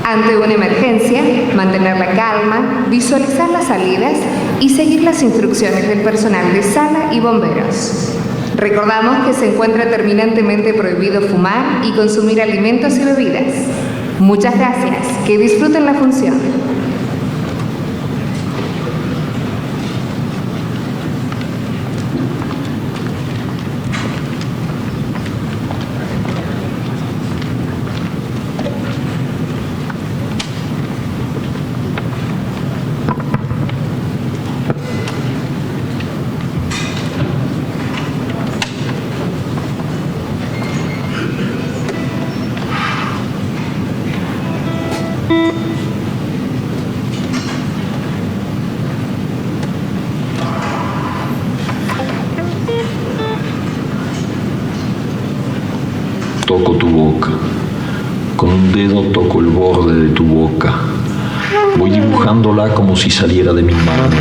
Ante una emergencia, mantener la calma, visualizar las salidas y seguir las instrucciones del personal de sala y bomberos. Recordamos que se encuentra terminantemente prohibido fumar y consumir alimentos y bebidas. Muchas gracias. Que disfruten la función. Toco tu boca, con un dedo toco el borde de tu boca. Voy dibujándola como si saliera de mi mano,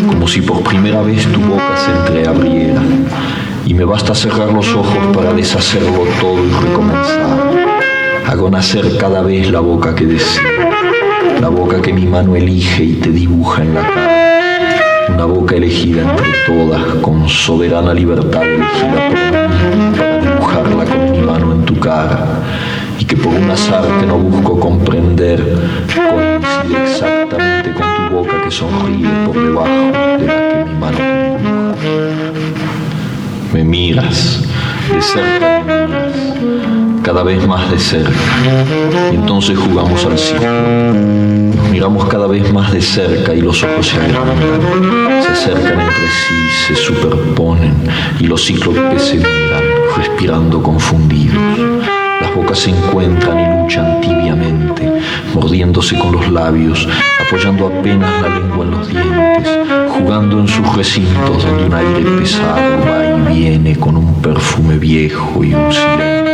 como si por primera vez tu boca se entreabriera. Y me basta cerrar los ojos para deshacerlo todo y recomenzar. Hago nacer cada vez la boca que deseo, la boca que mi mano elige y te dibuja en la cara. Una boca elegida entre todas, con soberana libertad elegida por mí, para dibujarla con mi mano en tu cara, y que por un azar que no busco comprender, coincide exactamente con tu boca que sonríe por debajo de la que mi mano dibuja. Me miras, de cerca me miras, cada vez más de cerca, y entonces jugamos al círculo. Nos miramos cada vez más de cerca y los ojos se agrandan, se acercan entre sí, se superponen, y los cíclopes se miran, respirando confundidos. Las bocas se encuentran y luchan tibiamente, mordiéndose con los labios, apoyando apenas la lengua en los dientes, jugando en sus recintos donde un aire pesado va y viene con un perfume viejo y un silencio.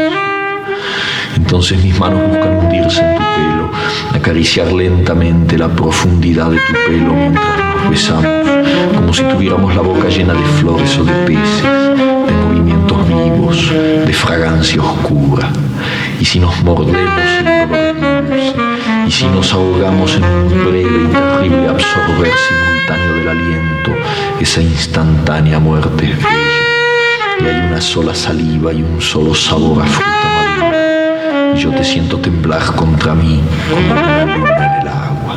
Entonces mis manos buscan hundirse en tu pelo, acariciar lentamente la profundidad de tu pelo mientras nos besamos, como si tuviéramos la boca llena de flores o de peces, de movimientos vivos, de fragancia oscura. Y si nos mordemos el dolor es dulce, y si nos ahogamos en un breve y terrible absorber simultáneo del aliento, esa instantánea muerte es bella, y hay una sola saliva y un solo sabor a fruta madura, y yo te siento temblar contra mí como una luna en el agua.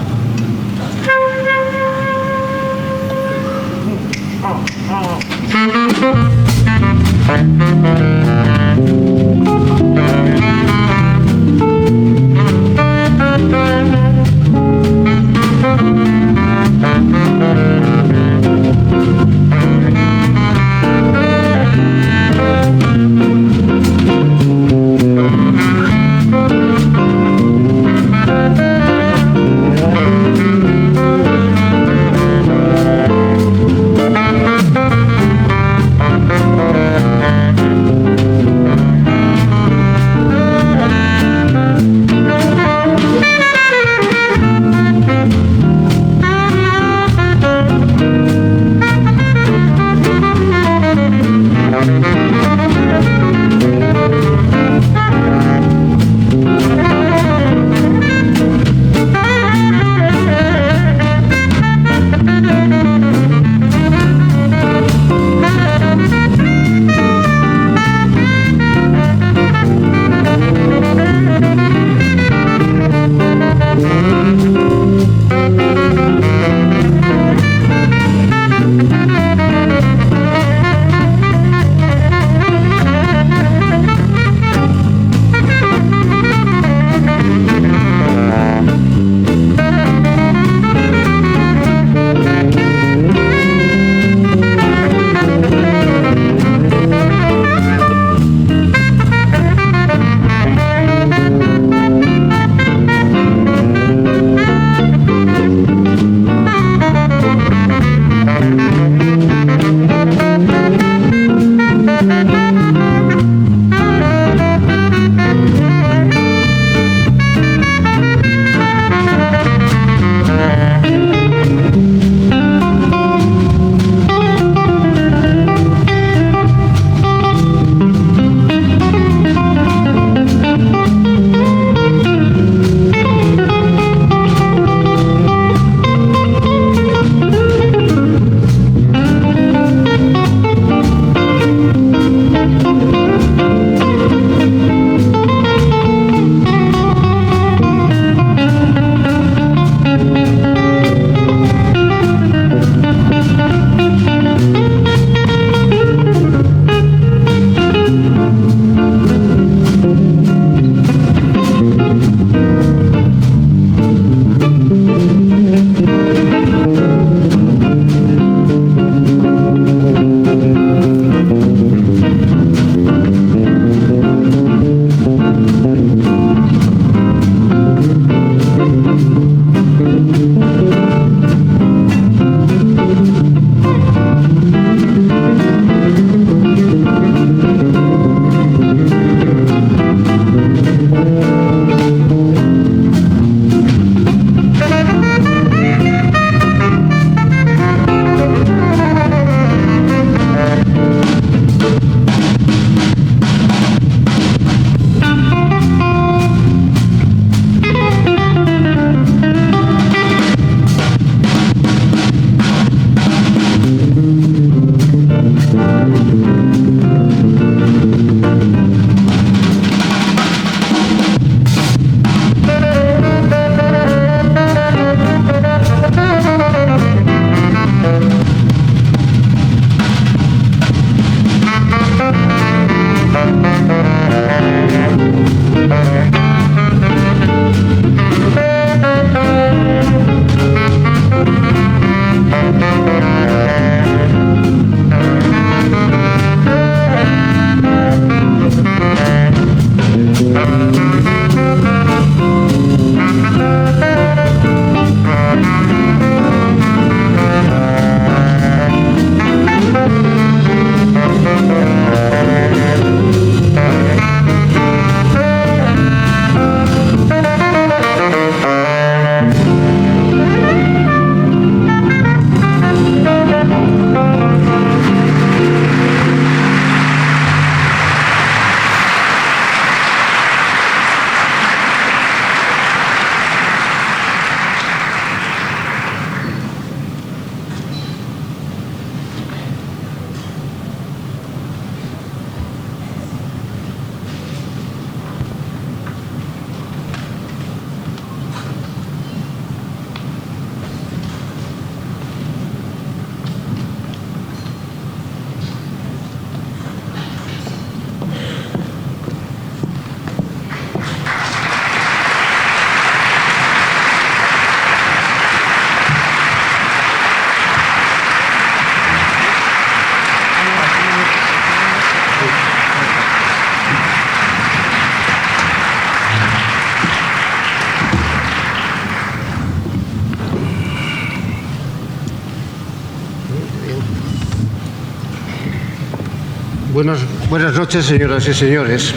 Buenas noches, señoras y señores.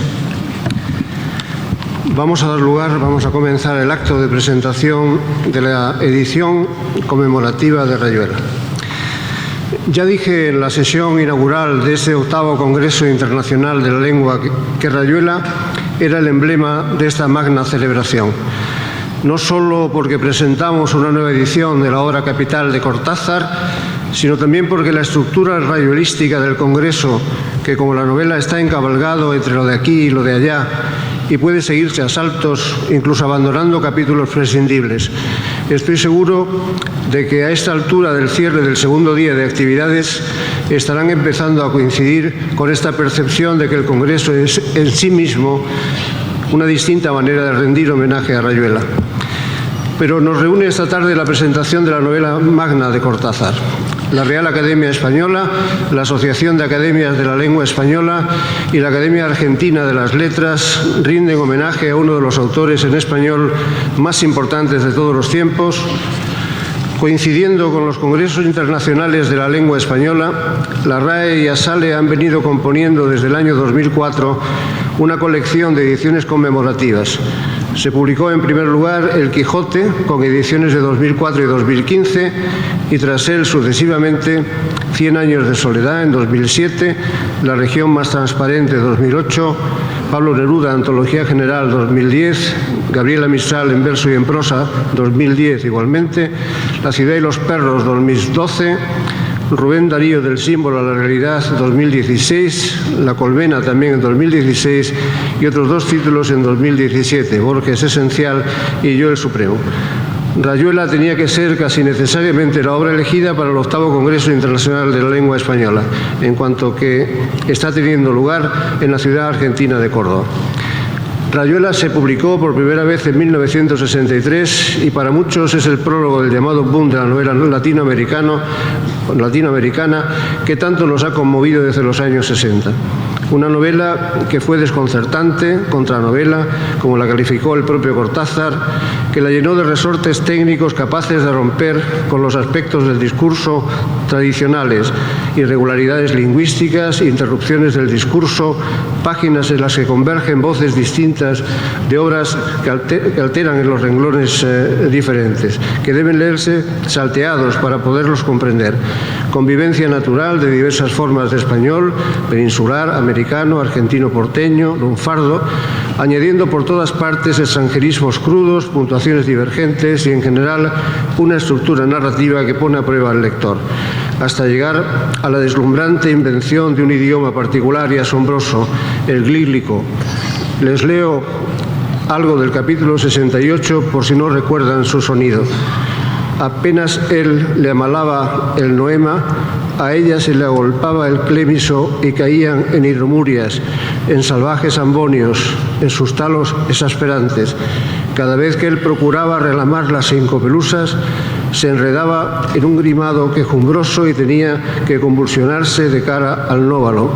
Vamos a comenzar el acto de presentación de la edición conmemorativa de Rayuela. Ya dije en la sesión inaugural de este 8º Congreso Internacional de la Lengua que Rayuela era el emblema de esta magna celebración. No solo porque presentamos una nueva edición de la obra capital de Cortázar, sino también porque la estructura rayuelística del Congreso, que como la novela está encabalgado entre lo de aquí y lo de allá, y puede seguirse a saltos, incluso abandonando capítulos prescindibles. Estoy seguro de que a esta altura del cierre del segundo día de actividades estarán empezando a coincidir con esta percepción de que el Congreso es en sí mismo una distinta manera de rendir homenaje a Rayuela. Pero nos reúne esta tarde la presentación de la novela magna de Cortázar. La Real Academia Española, la Asociación de Academias de la Lengua Española y la Academia Argentina de las Letras rinden homenaje a uno de los autores en español más importantes de todos los tiempos. Coincidiendo con los congresos internacionales de la lengua española, la RAE y ASALE han venido componiendo desde el año 2004 una colección de ediciones conmemorativas. Se publicó en primer lugar El Quijote, con ediciones de 2004 y 2015, y tras él sucesivamente 100 años de soledad en 2007, La región más transparente 2008, Pablo Neruda, Antología General 2010, Gabriela Mistral en verso y en prosa 2010 igualmente, La ciudad y los perros 2012, Rubén Darío del símbolo a la realidad 2016, La colmena también en 2016 y otros 2 títulos en 2017, Borges Esencial y Yo el Supremo. Rayuela tenía que ser casi necesariamente la obra elegida para el 8º Congreso Internacional de la Lengua Española, en cuanto que está teniendo lugar en la ciudad argentina de Córdoba. Rayuela se publicó por primera vez en 1963 y para muchos es el prólogo del llamado boom de la novela latinoamericana que tanto nos ha conmovido desde los años 60. Una novela que fue desconcertante, contranovela, como la calificó el propio Cortázar, que la llenó de resortes técnicos capaces de romper con los aspectos del discurso tradicionales, irregularidades lingüísticas, interrupciones del discurso, páginas en las que convergen voces distintas de obras que alteran en los renglones diferentes, que deben leerse salteados para poderlos comprender. Convivencia natural de diversas formas de español, peninsular, americano, argentino porteño, lunfardo, añadiendo por todas partes extranjerismos crudos, puntuaciones divergentes y, en general, una estructura narrativa que pone a prueba al lector, hasta llegar a la deslumbrante invención de un idioma particular y asombroso, el glílico. Les leo algo del capítulo 68 por si no recuerdan su sonido. Apenas él le amalaba el noema, a ella se le agolpaba el clémiso y caían en hidromurias, en salvajes ambonios, en sus talos exasperantes. Cada vez que él procuraba relamarlas sin copelusas, se enredaba en un grimado quejumbroso y tenía que convulsionarse de cara al nóvalo,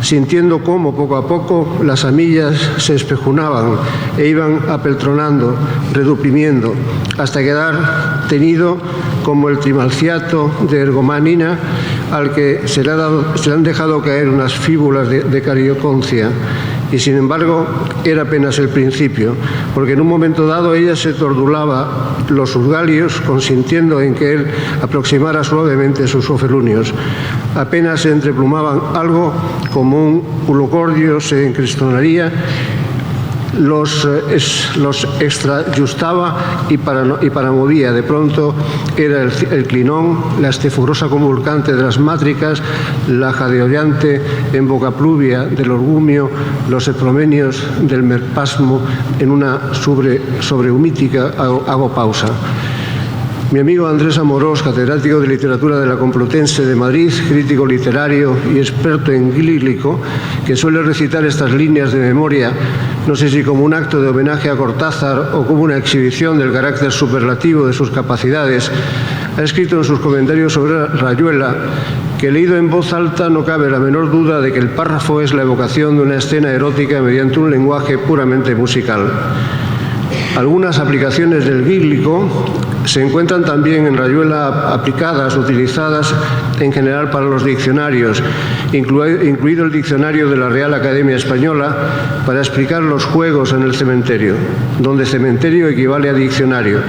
sintiendo cómo poco a poco las amillas se espejunaban e iban apeltronando, reduprimiendo, hasta quedar tenido como el trimalciato de ergomanina al que se le han dejado caer unas fíbulas de carioconcia. Y sin embargo era apenas el principio, porque en un momento dado ella se tordulaba los surgalios, consintiendo en que él aproximara suavemente sus ofelunios. Apenas se entreplumaban algo, como un ulocordio se encristonaría, los extrajustaba y paramovía. De pronto era el clinón, la estefurosa convulcante de las mátricas, la jadeollante embocapluvia del orgumio, los epromenios del merpasmo. En una sobrehumítica hago pausa. Mi amigo Andrés Amorós, catedrático de Literatura de la Complutense de Madrid, crítico literario y experto en glílico, que suele recitar estas líneas de memoria, no sé si como un acto de homenaje a Cortázar o como una exhibición del carácter superlativo de sus capacidades, ha escrito en sus comentarios sobre Rayuela que, leído en voz alta, no cabe la menor duda de que el párrafo es la evocación de una escena erótica mediante un lenguaje puramente musical. Algunas aplicaciones del glílico Se encuentran también en Rayuela aplicadas, utilizadas en general para los diccionarios, incluido el diccionario de la Real Academia Española, para explicar los juegos en el cementerio, donde cementerio equivale a diccionario.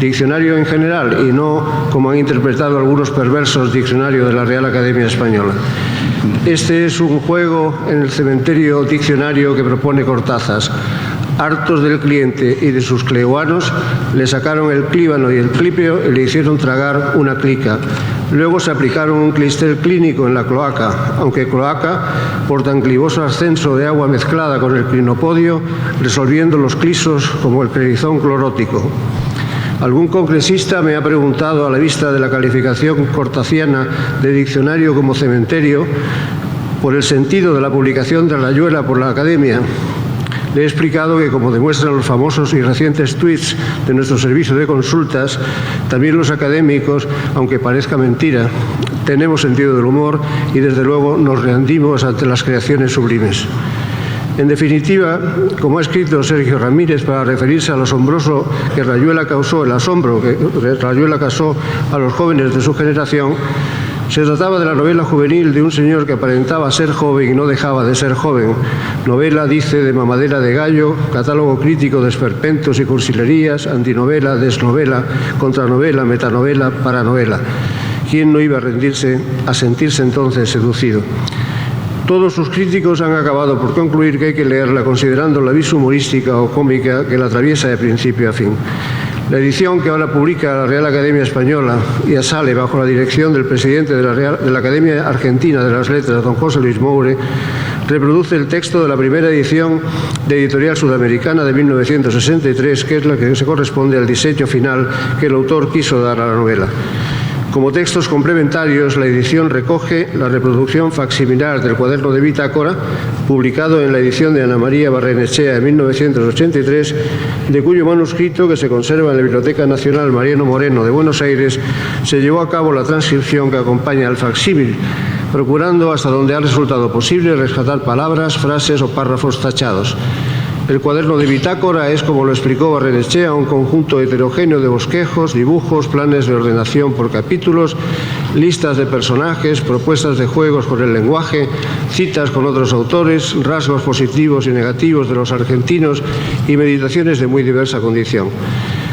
Diccionario en general y no, como han interpretado algunos perversos, diccionario de la Real Academia Española. Este es un juego en el cementerio diccionario que propone Cortázar. Hartos del cliente y de sus cleuanos, le sacaron el clíbano y el clípeo y le hicieron tragar una clica. Luego se aplicaron un clistel clínico en la cloaca, aunque cloaca por tan clivoso ascenso de agua mezclada con el clinopodio, resolviendo los clisos como el clelizón clorótico. Algún congresista me ha preguntado, a la vista de la calificación cortaciana de diccionario como cementerio, por el sentido de la publicación de Rayuela por la Academia. Le he explicado que, como demuestran los famosos y recientes tuits de nuestro servicio de consultas, también los académicos, aunque parezca mentira, tenemos sentido del humor y, desde luego, nos rendimos ante las creaciones sublimes. En definitiva, como ha escrito Sergio Ramírez para referirse al asombroso que Rayuela causó, el asombro que Rayuela causó a los jóvenes de su generación, se trataba de la novela juvenil de un señor que aparentaba ser joven y no dejaba de ser joven. Novela, dice, de mamadera de gallo, catálogo crítico de esperpentos y cursilerías, antinovela, desnovela, contranovela, metanovela, paranovela. ¿Quién no iba a sentirse entonces seducido? Todos sus críticos han acabado por concluir que hay que leerla considerando la vis humorística o cómica que la atraviesa de principio a fin. La edición que ahora publica la Real Academia Española y sale bajo la dirección del presidente de la Academia Argentina de las Letras, don José Luis Moure, reproduce el texto de la primera edición de Editorial Sudamericana de 1963, que es la que se corresponde al diseño final que el autor quiso dar a la novela. Como textos complementarios, la edición recoge la reproducción facsimilar del cuaderno de bitácora, publicado en la edición de Ana María Barrenechea en 1983, de cuyo manuscrito, que se conserva en la Biblioteca Nacional Mariano Moreno de Buenos Aires, se llevó a cabo la transcripción que acompaña al facsímil, procurando, hasta donde ha resultado posible, rescatar palabras, frases o párrafos tachados. El cuaderno de bitácora es, como lo explicó Barrenechea, un conjunto heterogéneo de bosquejos, dibujos, planes de ordenación por capítulos, listas de personajes, propuestas de juegos con el lenguaje, citas con otros autores, rasgos positivos y negativos de los argentinos y meditaciones de muy diversa condición.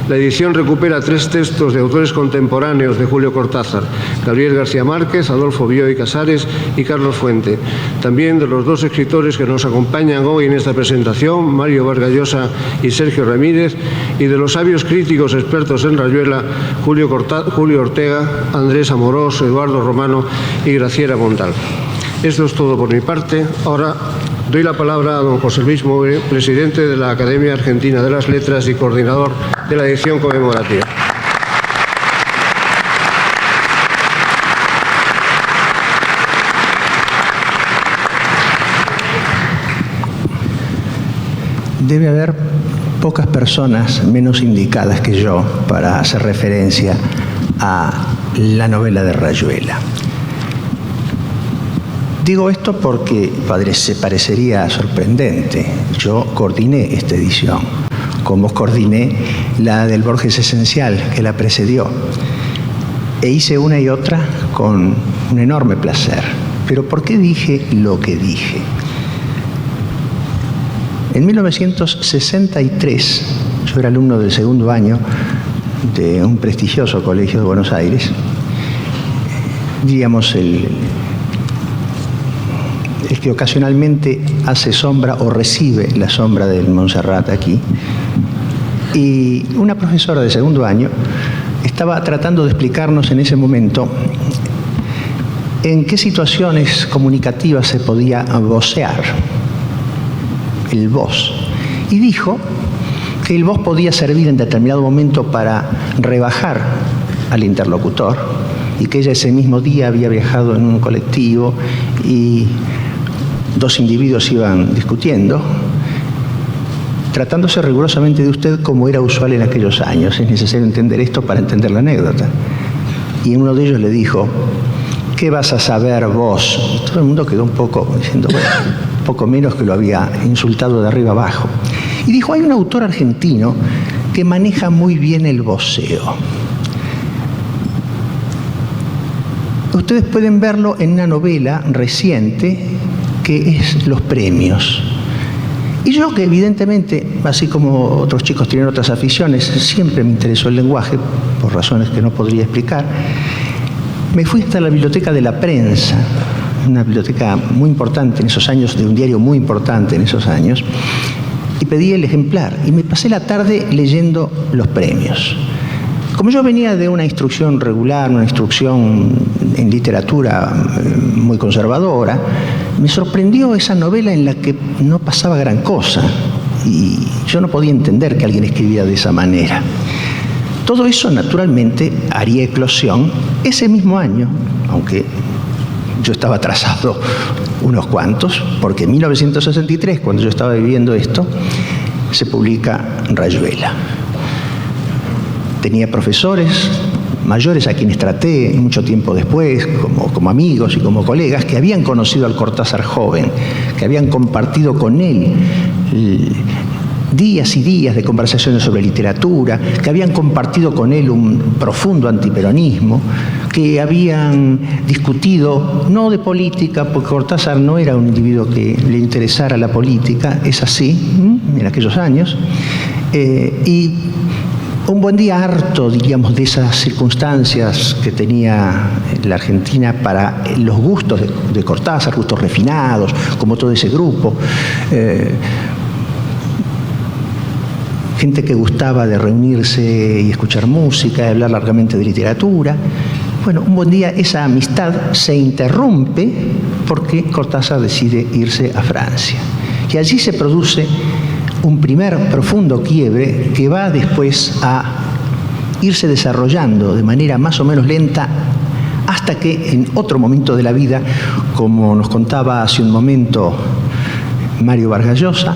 La edición recupera 3 textos de autores contemporáneos de Julio Cortázar: Gabriel García Márquez, Adolfo Bioy Casares y Carlos Fuente. También de los 2 escritores que nos acompañan hoy en esta presentación, Mario Vargas Llosa y Sergio Ramírez, y de los sabios críticos expertos en Rayuela, Julio Ortega, Andrés Amorós, Eduardo Romano y Graciela Montal. Esto es todo por mi parte. Ahora doy la palabra a don José Luis Moure, presidente de la Academia Argentina de las Letras y coordinador de la edición conmemorativa. Debe haber pocas personas menos indicadas que yo para hacer referencia a la novela de Rayuela. Digo esto porque parecería sorprendente. Yo coordiné esta edición, como coordiné la del Borges Esencial, que la precedió. E hice una y otra con un enorme placer. Pero ¿por qué dije lo que dije? En 1963, yo era alumno del segundo año de un prestigioso colegio de Buenos Aires, diríamos el que ocasionalmente hace sombra o recibe la sombra del Montserrat aquí. Y una profesora de segundo año estaba tratando de explicarnos en ese momento en qué situaciones comunicativas se podía vocear, el voz. Y dijo que el voz podía servir en determinado momento para rebajar al interlocutor, y que ella ese mismo día había viajado en un colectivo y 2 individuos iban discutiendo, tratándose rigurosamente de usted como era usual en aquellos años. Es necesario entender esto para entender la anécdota. Y uno de ellos le dijo: ¿qué vas a saber vos? Y todo el mundo quedó un poco diciendo, bueno, poco menos que lo había insultado de arriba abajo. Y dijo: hay un autor argentino que maneja muy bien el voceo. ustedes pueden verlo en una novela reciente que es Los Premios. Y yo, que evidentemente, así como otros chicos tienen otras aficiones, siempre me interesó el lenguaje, por razones que no podría explicar, me fui hasta la biblioteca de la prensa, una biblioteca muy importante en esos años, de un diario muy importante en esos años, y pedí el ejemplar. Y me pasé la tarde leyendo Los Premios. Como yo venía de una instrucción regular, una instrucción en literatura muy conservadora, me sorprendió esa novela en la que no pasaba gran cosa. Y yo no podía entender que alguien escribiera de esa manera. Todo eso, naturalmente, haría eclosión ese mismo año, aunque yo estaba atrasado unos cuantos, porque en 1963, cuando yo estaba viviendo esto, se publica Rayuela. Tenía profesores mayores a quienes traté mucho tiempo después, como amigos y como colegas, que habían conocido al Cortázar joven, que habían compartido con él días y días de conversaciones sobre literatura, que habían compartido con él un profundo antiperonismo, que habían discutido, no de política, porque Cortázar no era un individuo que le interesara la política, es así, en aquellos años, y un buen día, harto, diríamos, de esas circunstancias que tenía la Argentina para los gustos de Cortázar, gustos refinados, como todo ese grupo, gente que gustaba de reunirse y escuchar música, y hablar largamente de literatura. Bueno, un buen día esa amistad se interrumpe porque Cortázar decide irse a Francia. Y allí se produce un primer profundo quiebre que va después a irse desarrollando de manera más o menos lenta hasta que en otro momento de la vida, como nos contaba hace un momento Mario Vargas Llosa,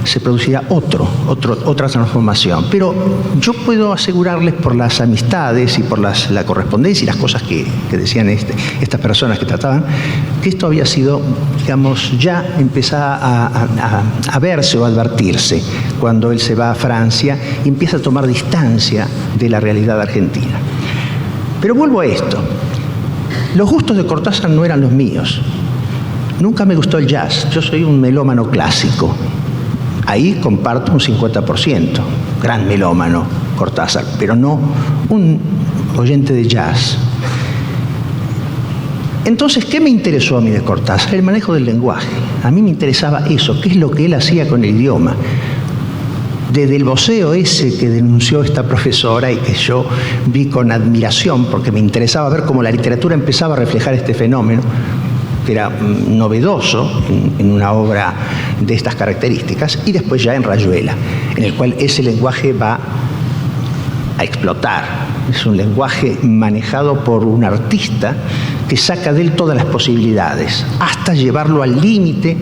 se producirá otra transformación. Pero yo puedo asegurarles por las amistades y por la correspondencia y las cosas que decían estas personas que trataban, que esto había sido, digamos, ya empezaba a verse o a advertirse cuando él se va a Francia y empieza a tomar distancia de la realidad argentina. Pero vuelvo a esto. Los gustos de Cortázar no eran los míos. Nunca me gustó el jazz. Yo soy un melómano clásico. Ahí comparto un 50%, gran melómano Cortázar, pero no un oyente de jazz. Entonces, ¿qué me interesó a mí de Cortázar? El manejo del lenguaje. A mí me interesaba eso, qué es lo que él hacía con el idioma. Desde el voceo ese que denunció esta profesora y que yo vi con admiración, porque me interesaba ver cómo la literatura empezaba a reflejar este fenómeno, que era novedoso en una obra de estas características, y después ya en Rayuela, en el cual ese lenguaje va a explotar. Es un lenguaje manejado por un artista que saca de él todas las posibilidades, hasta llevarlo al límite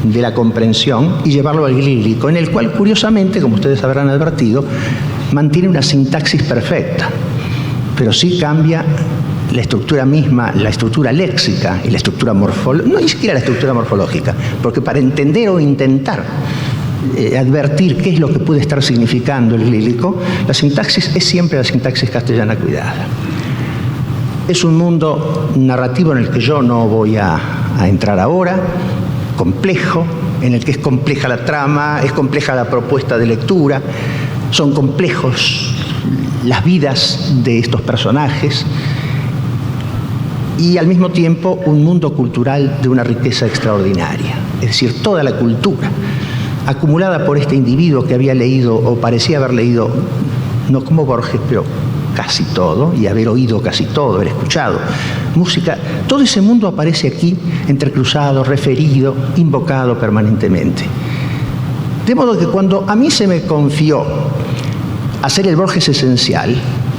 de la comprensión y llevarlo al lírico, en el cual, curiosamente, como ustedes habrán advertido, mantiene una sintaxis perfecta, pero sí cambia la estructura misma, la estructura léxica y la estructura morfológica, no ni siquiera la estructura morfológica, porque para entender o intentar advertir qué es lo que puede estar significando el lírico, la sintaxis es siempre la sintaxis castellana cuidada. Es un mundo narrativo en el que yo no voy a entrar ahora, complejo, en el que es compleja la trama, es compleja la propuesta de lectura, son complejos las vidas de estos personajes, y al mismo tiempo un mundo cultural de una riqueza extraordinaria. Es decir, toda la cultura acumulada por este individuo que había leído, o parecía haber leído, no como Borges, pero casi todo, y haber oído casi todo, haber escuchado música, todo ese mundo aparece aquí, entrecruzado, referido, invocado permanentemente. De modo que cuando a mí se me confió hacer el Borges esencial,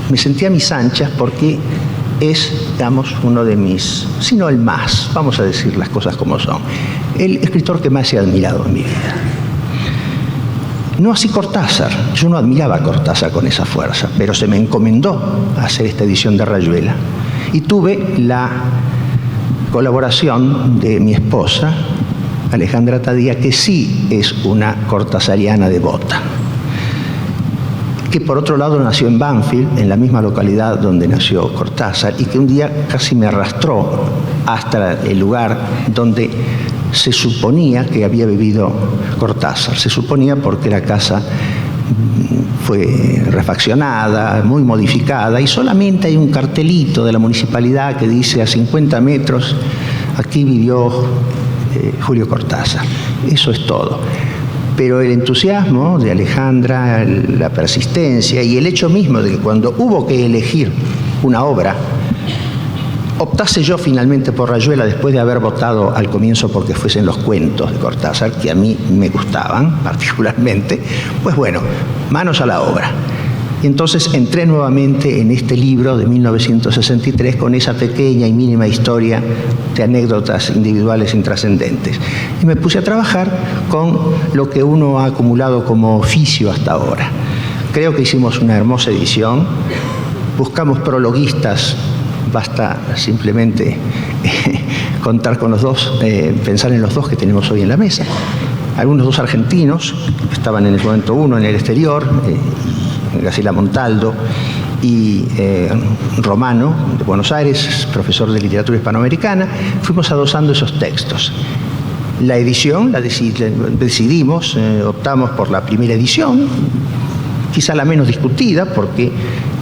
me sentí a mis anchas porque es, digamos, uno de mis, si no el más, vamos a decir las cosas como son, el escritor que más he admirado en mi vida. No así Cortázar, yo no admiraba a Cortázar con esa fuerza, pero se me encomendó hacer esta edición de Rayuela y tuve la colaboración de mi esposa, Alejandra Tadía, que sí es una cortázariana devota. que por otro lado nació en Banfield, en la misma localidad donde nació Cortázar, y que un día casi me arrastró hasta el lugar donde se suponía que había vivido Cortázar. Se suponía porque la casa fue refaccionada, muy modificada, y solamente hay un cartelito de la municipalidad que dice: a 50 metros aquí vivió Julio Cortázar. Eso es todo. Pero el entusiasmo de Alejandra, la persistencia y el hecho mismo de que cuando hubo que elegir una obra, optase yo finalmente por Rayuela después de haber votado al comienzo porque fuesen los cuentos de Cortázar, que a mí me gustaban particularmente, pues bueno, manos a la obra. Y entonces entré nuevamente en este libro de 1963 con esa pequeña y mínima historia de anécdotas individuales intrascendentes. Y me puse a trabajar con lo que uno ha acumulado como oficio hasta ahora. Creo que hicimos una hermosa edición. Buscamos prologuistas, basta simplemente contar con los dos, pensar en los dos que tenemos hoy en la mesa. Algunos dos argentinos, estaban en ese momento uno en el exterior, Graciela Montaldo, y Romano, de Buenos Aires, profesor de literatura hispanoamericana. Fuimos adosando esos textos. La edición la decidimos, optamos por la primera edición, quizá la menos discutida, porque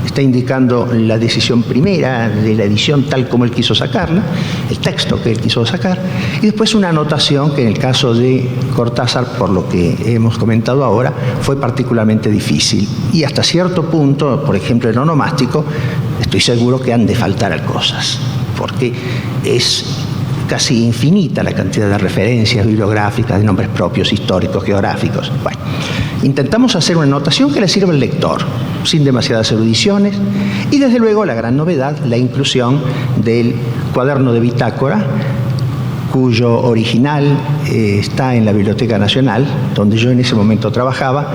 está indicando la decisión primera de la edición tal como él quiso sacarla, el texto que él quiso sacar, y después una anotación que en el caso de Cortázar, por lo que hemos comentado ahora, fue particularmente difícil. Y hasta cierto punto, por ejemplo en onomástico, estoy seguro que han de faltar cosas, porque es casi infinita la cantidad de referencias bibliográficas, de nombres propios, históricos, geográficos. Bueno, intentamos hacer una anotación que le sirva al lector, sin demasiadas erudiciones, y desde luego la gran novedad, la inclusión del cuaderno de bitácora, cuyo original está en la Biblioteca Nacional, donde yo en ese momento trabajaba.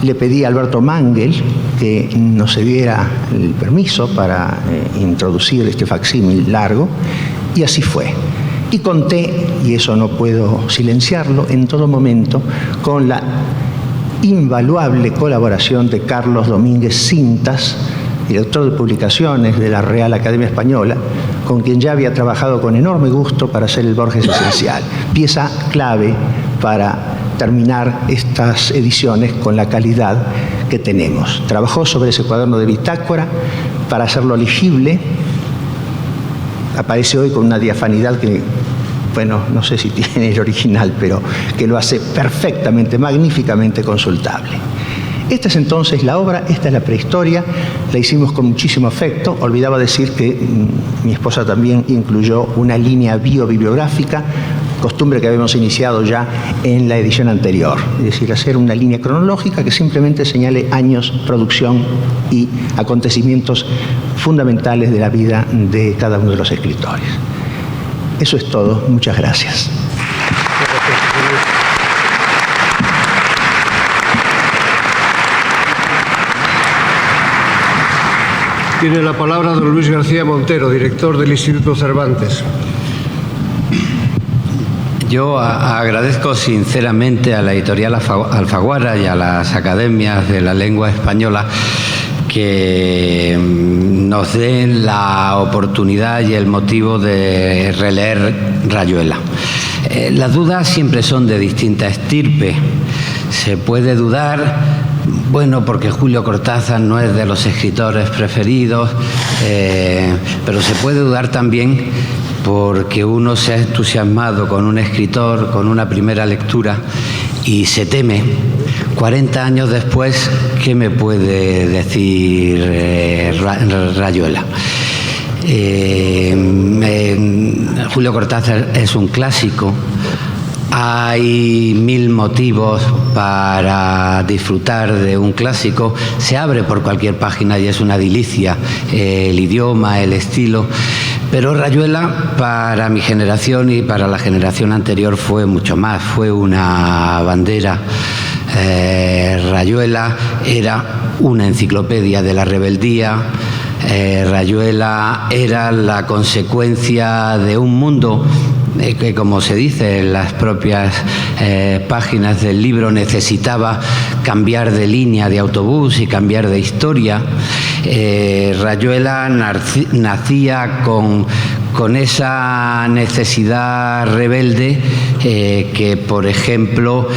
Le pedí a Alberto Mangel que nos cediera el permiso para introducir este facsímil largo, y así fue. Y conté, y eso no puedo silenciarlo, en todo momento con la invaluable colaboración de Carlos Domínguez Cintas, director de publicaciones de la Real Academia Española, con quien ya había trabajado con enorme gusto para hacer el Borges Esencial, pieza clave para terminar estas ediciones con la calidad que tenemos. Trabajó sobre ese cuaderno de bitácora para hacerlo legible. Aparece hoy con una diafanidad que, bueno, no sé si tiene el original, pero que lo hace perfectamente, magníficamente consultable. Esta es entonces la obra, esta es la prehistoria, la hicimos con muchísimo afecto. Olvidaba decir que mi esposa también incluyó una línea biobibliográfica, costumbre que habíamos iniciado ya en la edición anterior, es decir, hacer una línea cronológica que simplemente señale años, producción y acontecimientos fundamentales de la vida de cada uno de los escritores. Eso es todo. Muchas gracias. Tiene la palabra don Luis García Montero, director del Instituto Cervantes. Yo agradezco sinceramente a la editorial Alfaguara y a las academias de la lengua española que nos den la oportunidad y el motivo de releer Rayuela. Las dudas siempre son de distinta estirpe. Se puede dudar, bueno, porque Julio Cortázar no es de los escritores preferidos, pero se puede dudar también porque uno se ha entusiasmado con un escritor, con una primera lectura, y se teme. 40 años después, ¿qué me puede decir Rayuela? Julio Cortázar es un clásico. Hay 1000 motivos para disfrutar de un clásico. Se abre por cualquier página y es una delicia, el idioma, el estilo. Pero Rayuela, para mi generación y para la generación anterior, fue mucho más. Fue una bandera. Rayuela era una enciclopedia de la rebeldía. Rayuela era la consecuencia de un mundo que, como se dice en las propias páginas del libro, necesitaba cambiar de línea de autobús y cambiar de historia. Rayuela nacía con esa necesidad rebelde que, por ejemplo,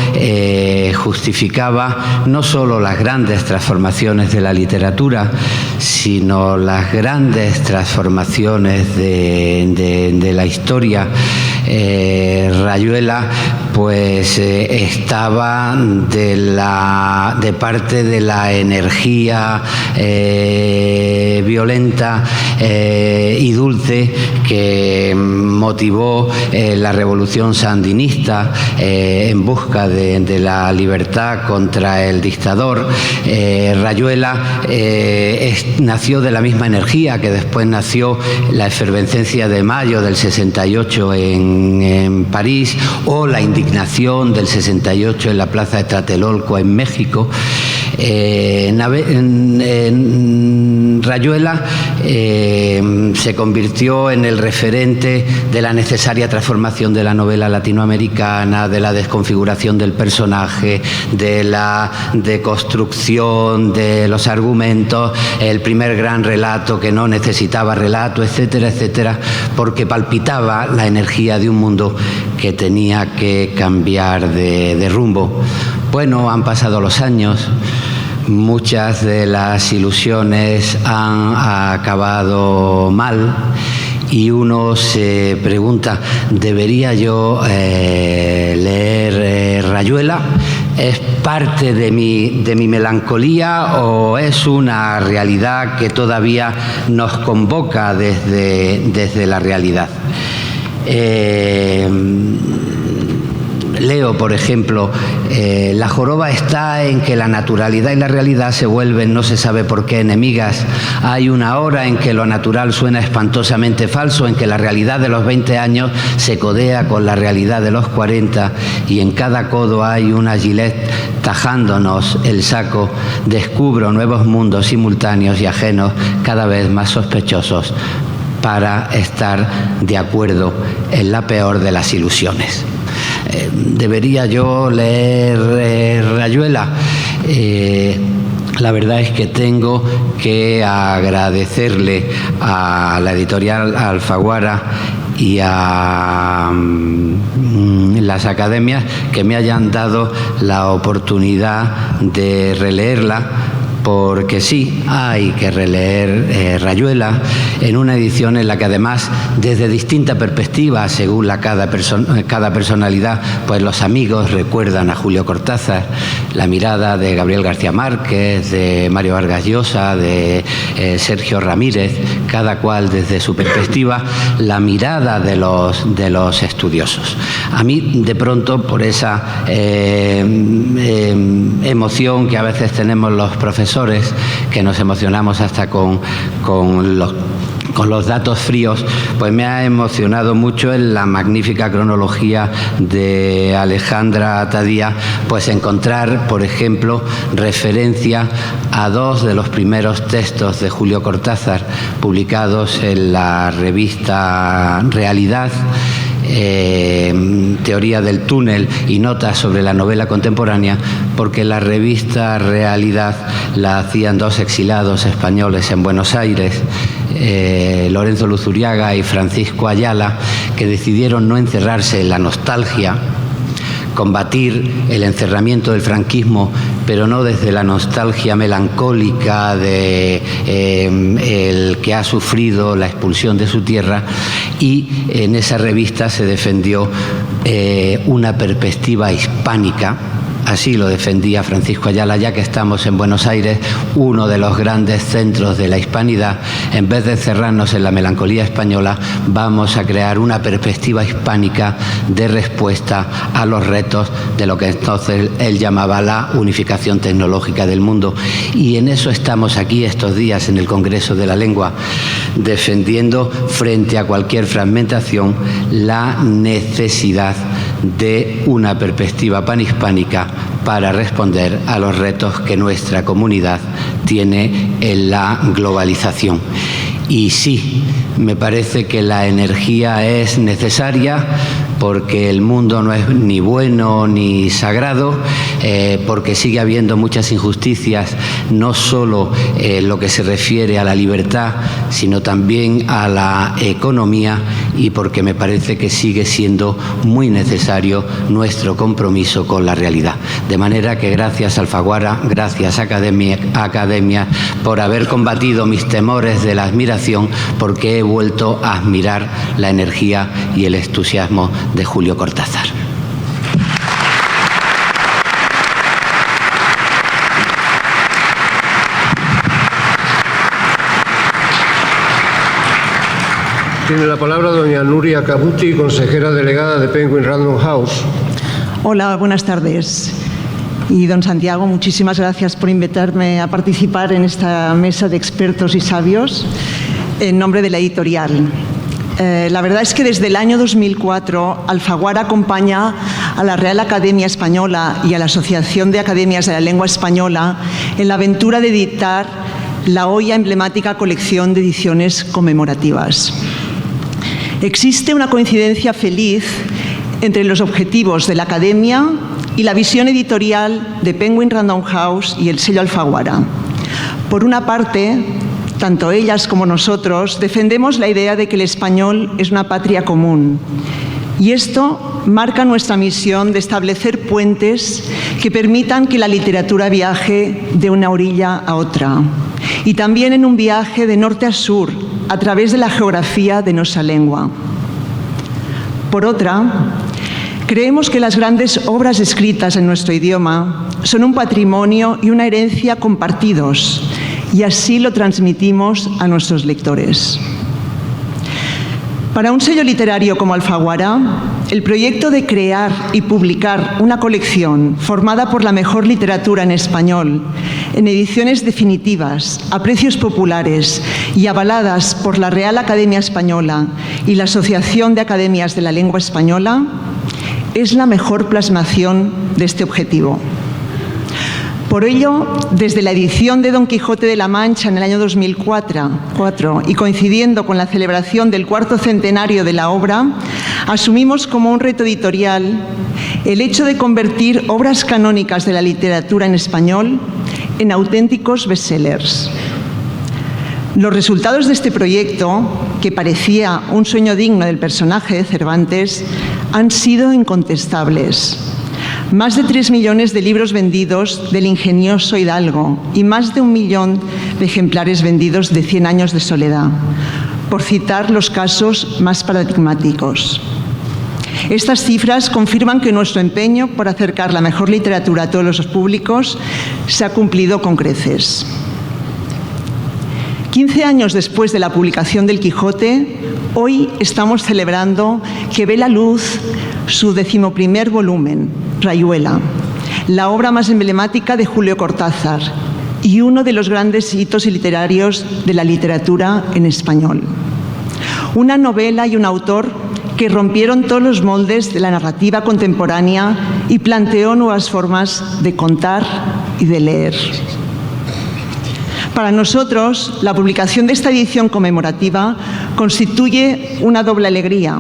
justificaba no solo las grandes transformaciones de la literatura, sino las grandes transformaciones de la historia. Rayuela pues estaba de parte de la energía violenta y dulce que motivó la revolución sandinista en busca de la libertad contra el dictador. Rayuela nació de la misma energía que después nació la efervescencia de mayo del 68 en París, o la indignación del 68 en la plaza de Tlatelolco en México. Rayuela se convirtió en el referente de la necesaria transformación de la novela latinoamericana, de la desconfiguración del personaje, de la deconstrucción de los argumentos, el primer gran relato que no necesitaba relato, etcétera, etcétera, porque palpitaba la energía de un mundo que tenía que cambiar de rumbo. Bueno, han pasado los años. Muchas de las ilusiones han acabado mal y uno se pregunta, ¿debería yo leer Rayuela? ¿Es parte de mi melancolía o es una realidad que todavía nos convoca desde la realidad? Leo, por ejemplo, la joroba está en que la naturalidad y la realidad se vuelven no se sabe por qué enemigas. Hay una hora en que lo natural suena espantosamente falso, en que la realidad de los 20 años se codea con la realidad de los 40 y en cada codo hay una gilet tajándonos el saco. Descubro nuevos mundos simultáneos y ajenos, cada vez más sospechosos, para estar de acuerdo en la peor de las ilusiones. ¿Debería yo leer Rayuela? La verdad es que tengo que agradecerle a la editorial Alfaguara y a las academias que me hayan dado la oportunidad de releerla, porque sí, hay que releer Rayuela en una edición en la que además, desde distintas perspectivas, según cada personalidad, pues los amigos recuerdan a Julio Cortázar, la mirada de Gabriel García Márquez, de Mario Vargas Llosa, de Sergio Ramírez, cada cual desde su perspectiva, la mirada de los estudiosos. A mí, de pronto, por esa emoción que a veces tenemos los profesores, que nos emocionamos hasta con los datos fríos, pues me ha emocionado mucho en la magnífica cronología de Alejandra Tadía, pues encontrar, por ejemplo, referencia a dos de los primeros textos de Julio Cortázar publicados en la revista Realidad, Teoría del túnel y notas sobre la novela contemporánea, porque la revista Realidad la hacían dos exilados españoles en Buenos Aires, Lorenzo Luzuriaga y Francisco Ayala, que decidieron no encerrarse en la nostalgia, combatir el encerramiento del franquismo, pero no desde la nostalgia melancólica de el que ha sufrido la expulsión de su tierra, y en esa revista se defendió una perspectiva hispánica. Así lo defendía Francisco Ayala, ya que estamos en Buenos Aires, uno de los grandes centros de la hispanidad. En vez de cerrarnos en la melancolía española, vamos a crear una perspectiva hispánica de respuesta a los retos de lo que entonces él llamaba la unificación tecnológica del mundo. Y en eso estamos aquí estos días en el Congreso de la Lengua, defendiendo frente a cualquier fragmentación la necesidad de una perspectiva panhispánica para responder a los retos que nuestra comunidad tiene en la globalización. Y sí, Me parece que la energía es necesaria porque el mundo no es ni bueno ni sagrado, porque sigue habiendo muchas injusticias, no solo lo que se refiere a la libertad, sino también a la economía, y porque me parece que sigue siendo muy necesario nuestro compromiso con la realidad. De manera que gracias Alfaguara, gracias Academia, por haber combatido mis temores de la admiración, porque he vuelto a admirar la energía y el entusiasmo de Julio Cortázar. Tiene la palabra doña Nuria Cabuti, consejera delegada de Penguin Random House. Hola, buenas tardes. Y don Santiago, muchísimas gracias por invitarme a participar en esta mesa de expertos y sabios en nombre de la editorial. La verdad es que desde el año 2004 Alfaguara acompaña a la Real Academia Española y a la Asociación de Academias de la Lengua Española en la aventura de editar la hoy emblemática colección de ediciones conmemorativas. Existe una coincidencia feliz entre los objetivos de la Academia y la visión editorial de Penguin Random House y el sello Alfaguara. Por una parte, tanto ellas como nosotros defendemos la idea de que el español es una patria común. Y esto marca nuestra misión de establecer puentes que permitan que la literatura viaje de una orilla a otra. Y también en un viaje de norte a sur, a través de la geografía de nuestra lengua. Por otra, creemos que las grandes obras escritas en nuestro idioma son un patrimonio y una herencia compartidos, y así lo transmitimos a nuestros lectores. Para un sello literario como Alfaguara, el proyecto de crear y publicar una colección formada por la mejor literatura en español, en ediciones definitivas, a precios populares y avaladas por la Real Academia Española y la Asociación de Academias de la Lengua Española, es la mejor plasmación de este objetivo. Por ello, desde la edición de Don Quijote de la Mancha en el año 2004 y coincidiendo con la celebración del 4º centenario de la obra, asumimos como un reto editorial el hecho de convertir obras canónicas de la literatura en español en auténticos bestsellers. Los resultados de este proyecto, que parecía un sueño digno del personaje de Cervantes, han sido incontestables. Más de 3 millones de libros vendidos del ingenioso Hidalgo y más de 1 millón de ejemplares vendidos de 100 años de soledad, por citar los casos más paradigmáticos. Estas cifras confirman que nuestro empeño por acercar la mejor literatura a todos los públicos se ha cumplido con creces. 15 años después de la publicación del Quijote, hoy estamos celebrando que ve la luz su 11º volumen, Rayuela, la obra más emblemática de Julio Cortázar y uno de los grandes hitos literarios de la literatura en español. Una novela y un autor que rompieron todos los moldes de la narrativa contemporánea y planteó nuevas formas de contar y de leer. Para nosotros, la publicación de esta edición conmemorativa constituye una doble alegría.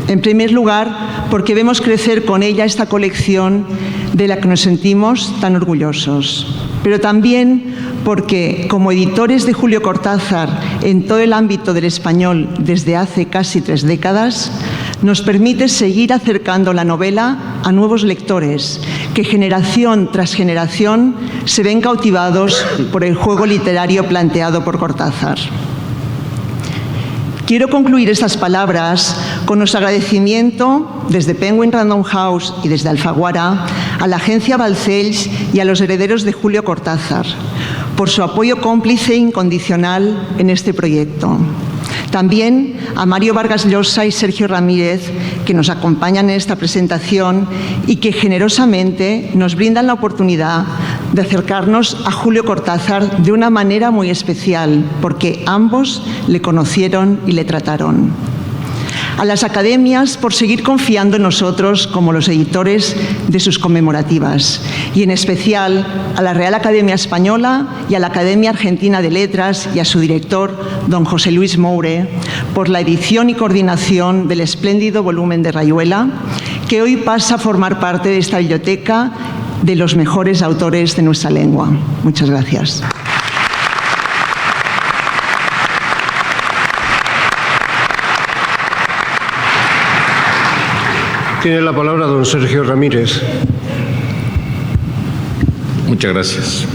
En primer lugar, porque vemos crecer con ella esta colección de la que nos sentimos tan orgullosos, pero también porque, como editores de Julio Cortázar en todo el ámbito del español desde hace casi 3 décadas, nos permite seguir acercando la novela a nuevos lectores que generación tras generación se ven cautivados por el juego literario planteado por Cortázar. Quiero concluir estas palabras con nuestro agradecimiento desde Penguin Random House y desde Alfaguara a la agencia Balcells y a los herederos de Julio Cortázar por su apoyo cómplice e incondicional en este proyecto. También a Mario Vargas Llosa y Sergio Ramírez, que nos acompañan en esta presentación y que generosamente nos brindan la oportunidad de acercarnos a Julio Cortázar de una manera muy especial, porque ambos le conocieron y le trataron. a las academias por seguir confiando en nosotros como los editores de sus conmemorativas, y en especial a la Real Academia Española y a la Academia Argentina de Letras y a su director, don José Luis Moure, por la edición y coordinación del espléndido volumen de Rayuela, que hoy pasa a formar parte de esta biblioteca de los mejores autores de nuestra lengua. Muchas gracias. Tiene la palabra don Sergio Ramírez. Muchas gracias.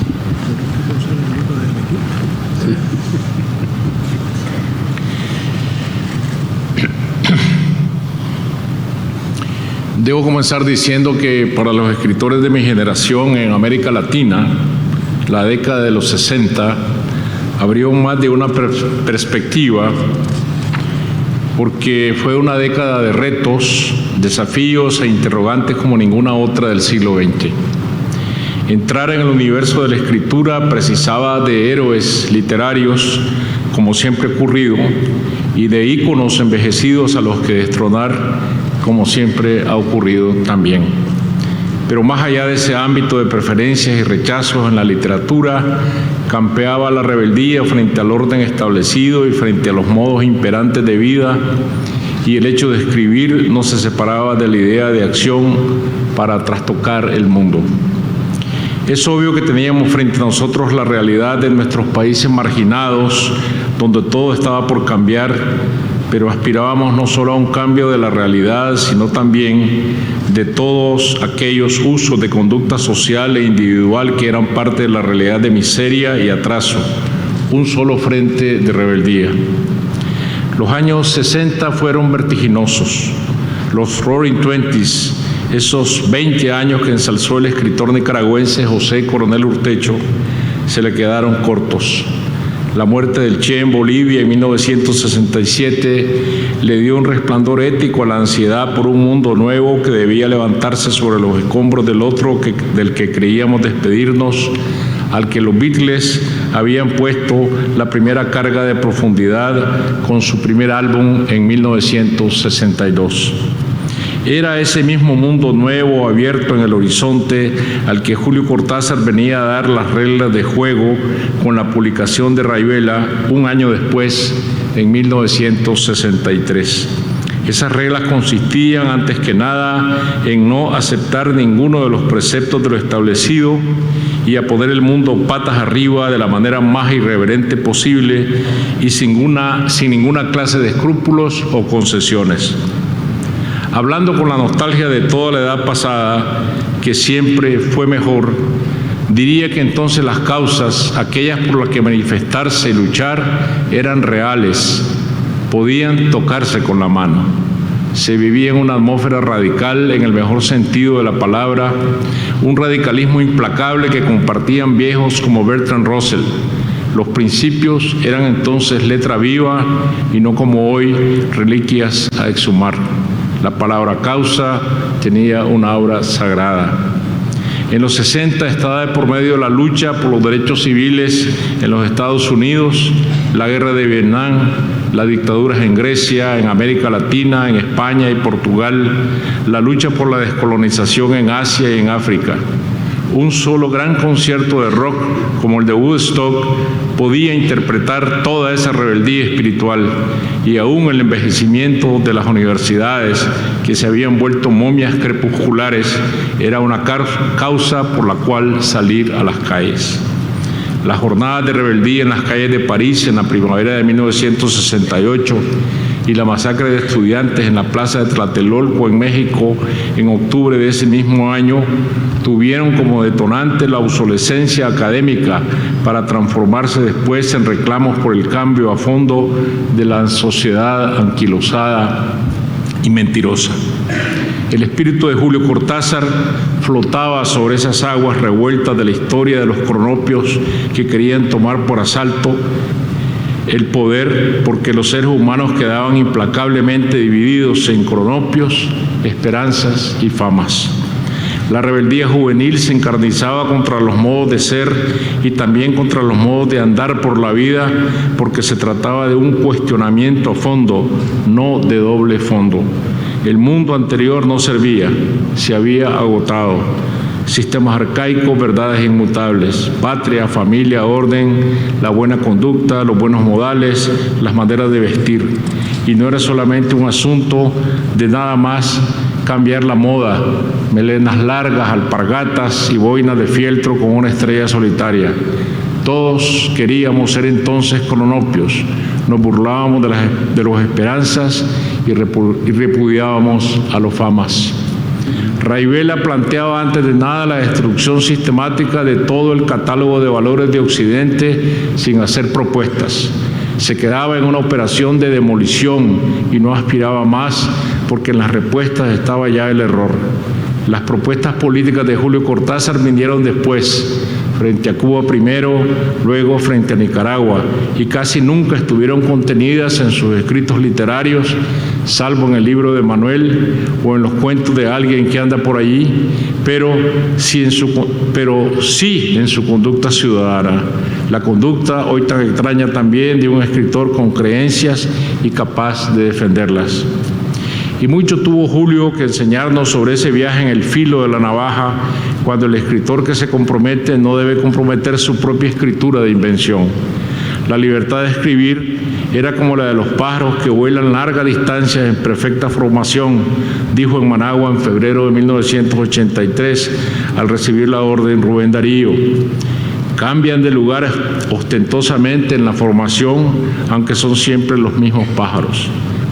Debo comenzar diciendo que para los escritores de mi generación en América Latina, la década de los 60 abrió más de una perspectiva, porque fue una década de retos, desafíos e interrogantes como ninguna otra del siglo XX. Entrar en el universo de la escritura precisaba de héroes literarios, como siempre ha ocurrido, y de íconos envejecidos a los que destronar, como siempre ha ocurrido también. Pero más allá de ese ámbito de preferencias y rechazos en la literatura, campeaba la rebeldía frente al orden establecido y frente a los modos imperantes de vida, y el hecho de escribir no se separaba de la idea de acción para trastocar el mundo. Es obvio que teníamos frente a nosotros la realidad de nuestros países marginados, donde todo estaba por cambiar, pero aspirábamos no solo a un cambio de la realidad, sino también de todos aquellos usos de conducta social e individual que eran parte de la realidad de miseria y atraso, un solo frente de rebeldía. Los años 60 fueron vertiginosos, los Roaring Twenties, esos 20 años que ensalzó el escritor nicaragüense José Coronel Urtecho, se le quedaron cortos. La muerte del Che en Bolivia en 1967 le dio un resplandor ético a la ansiedad por un mundo nuevo que debía levantarse sobre los escombros del otro del que creíamos despedirnos, al que los Beatles habían puesto la primera carga de profundidad con su primer álbum en 1962. Era ese mismo mundo nuevo abierto en el horizonte al que Julio Cortázar venía a dar las reglas de juego con la publicación de Rayuela un año después, en 1963. Esas reglas consistían, antes que nada, en no aceptar ninguno de los preceptos de lo establecido y a poner el mundo patas arriba de la manera más irreverente posible y sin ninguna clase de escrúpulos o concesiones. Hablando con la nostalgia de toda la edad pasada, que siempre fue mejor, diría que entonces las causas, aquellas por las que manifestarse y luchar, eran reales, podían tocarse con la mano. Se vivía en una atmósfera radical en el mejor sentido de la palabra, un radicalismo implacable que compartían viejos como Bertrand Russell. Los principios eran entonces letra viva y no como hoy reliquias a exhumar. La palabra causa tenía una aura sagrada. En los 60 estaba de por medio la lucha por los derechos civiles en los Estados Unidos, la guerra de Vietnam, las dictaduras en Grecia, en América Latina, en España y Portugal, la lucha por la descolonización en Asia y en África. Un solo gran concierto de rock como el de Woodstock podía interpretar toda esa rebeldía espiritual, y aún el envejecimiento de las universidades, que se habían vuelto momias crepusculares, era una causa por la cual salir a las calles. Las jornadas de rebeldía en las calles de París en la primavera de 1968 y la masacre de estudiantes en la plaza de Tlatelolco en México en octubre de ese mismo año tuvieron como detonante la obsolescencia académica para transformarse después en reclamos por el cambio a fondo de la sociedad anquilosada y mentirosa. El espíritu de Julio Cortázar flotaba sobre esas aguas revueltas de la historia de los cronopios que querían tomar por asalto el poder, porque los seres humanos quedaban implacablemente divididos en cronopios, esperanzas y famas. La rebeldía juvenil se encarnizaba contra los modos de ser y también contra los modos de andar por la vida, porque se trataba de un cuestionamiento a fondo, no de doble fondo. El mundo anterior no servía, se había agotado. Sistemas arcaicos, verdades inmutables, patria, familia, orden, la buena conducta, los buenos modales, las maneras de vestir. Y no era solamente un asunto de nada más cambiar la moda, melenas largas, alpargatas y boinas de fieltro con una estrella solitaria. Todos queríamos ser entonces cronopios, nos burlábamos de las esperanzas y repudiábamos a los famas. Rayuela planteaba antes de nada la destrucción sistemática de todo el catálogo de valores de Occidente sin hacer propuestas. Se quedaba en una operación de demolición y no aspiraba más porque en las respuestas estaba ya el error. Las propuestas políticas de Julio Cortázar vinieron después, frente a Cuba primero, luego frente a Nicaragua, y casi nunca estuvieron contenidas en sus escritos literarios, salvo en el libro de Manuel o en los cuentos de alguien que anda por allí, pero sí en su conducta ciudadana. La conducta, hoy tan extraña también, de un escritor con creencias y capaz de defenderlas. Y mucho tuvo Julio que enseñarnos sobre ese viaje en el filo de la navaja, cuando el escritor que se compromete no debe comprometer su propia escritura de invención. La libertad de escribir era como la de los pájaros que vuelan largas distancias en perfecta formación, dijo en Managua en febrero de 1983 al recibir la orden Rubén Darío. Cambian de lugar ostentosamente en la formación, aunque son siempre los mismos pájaros.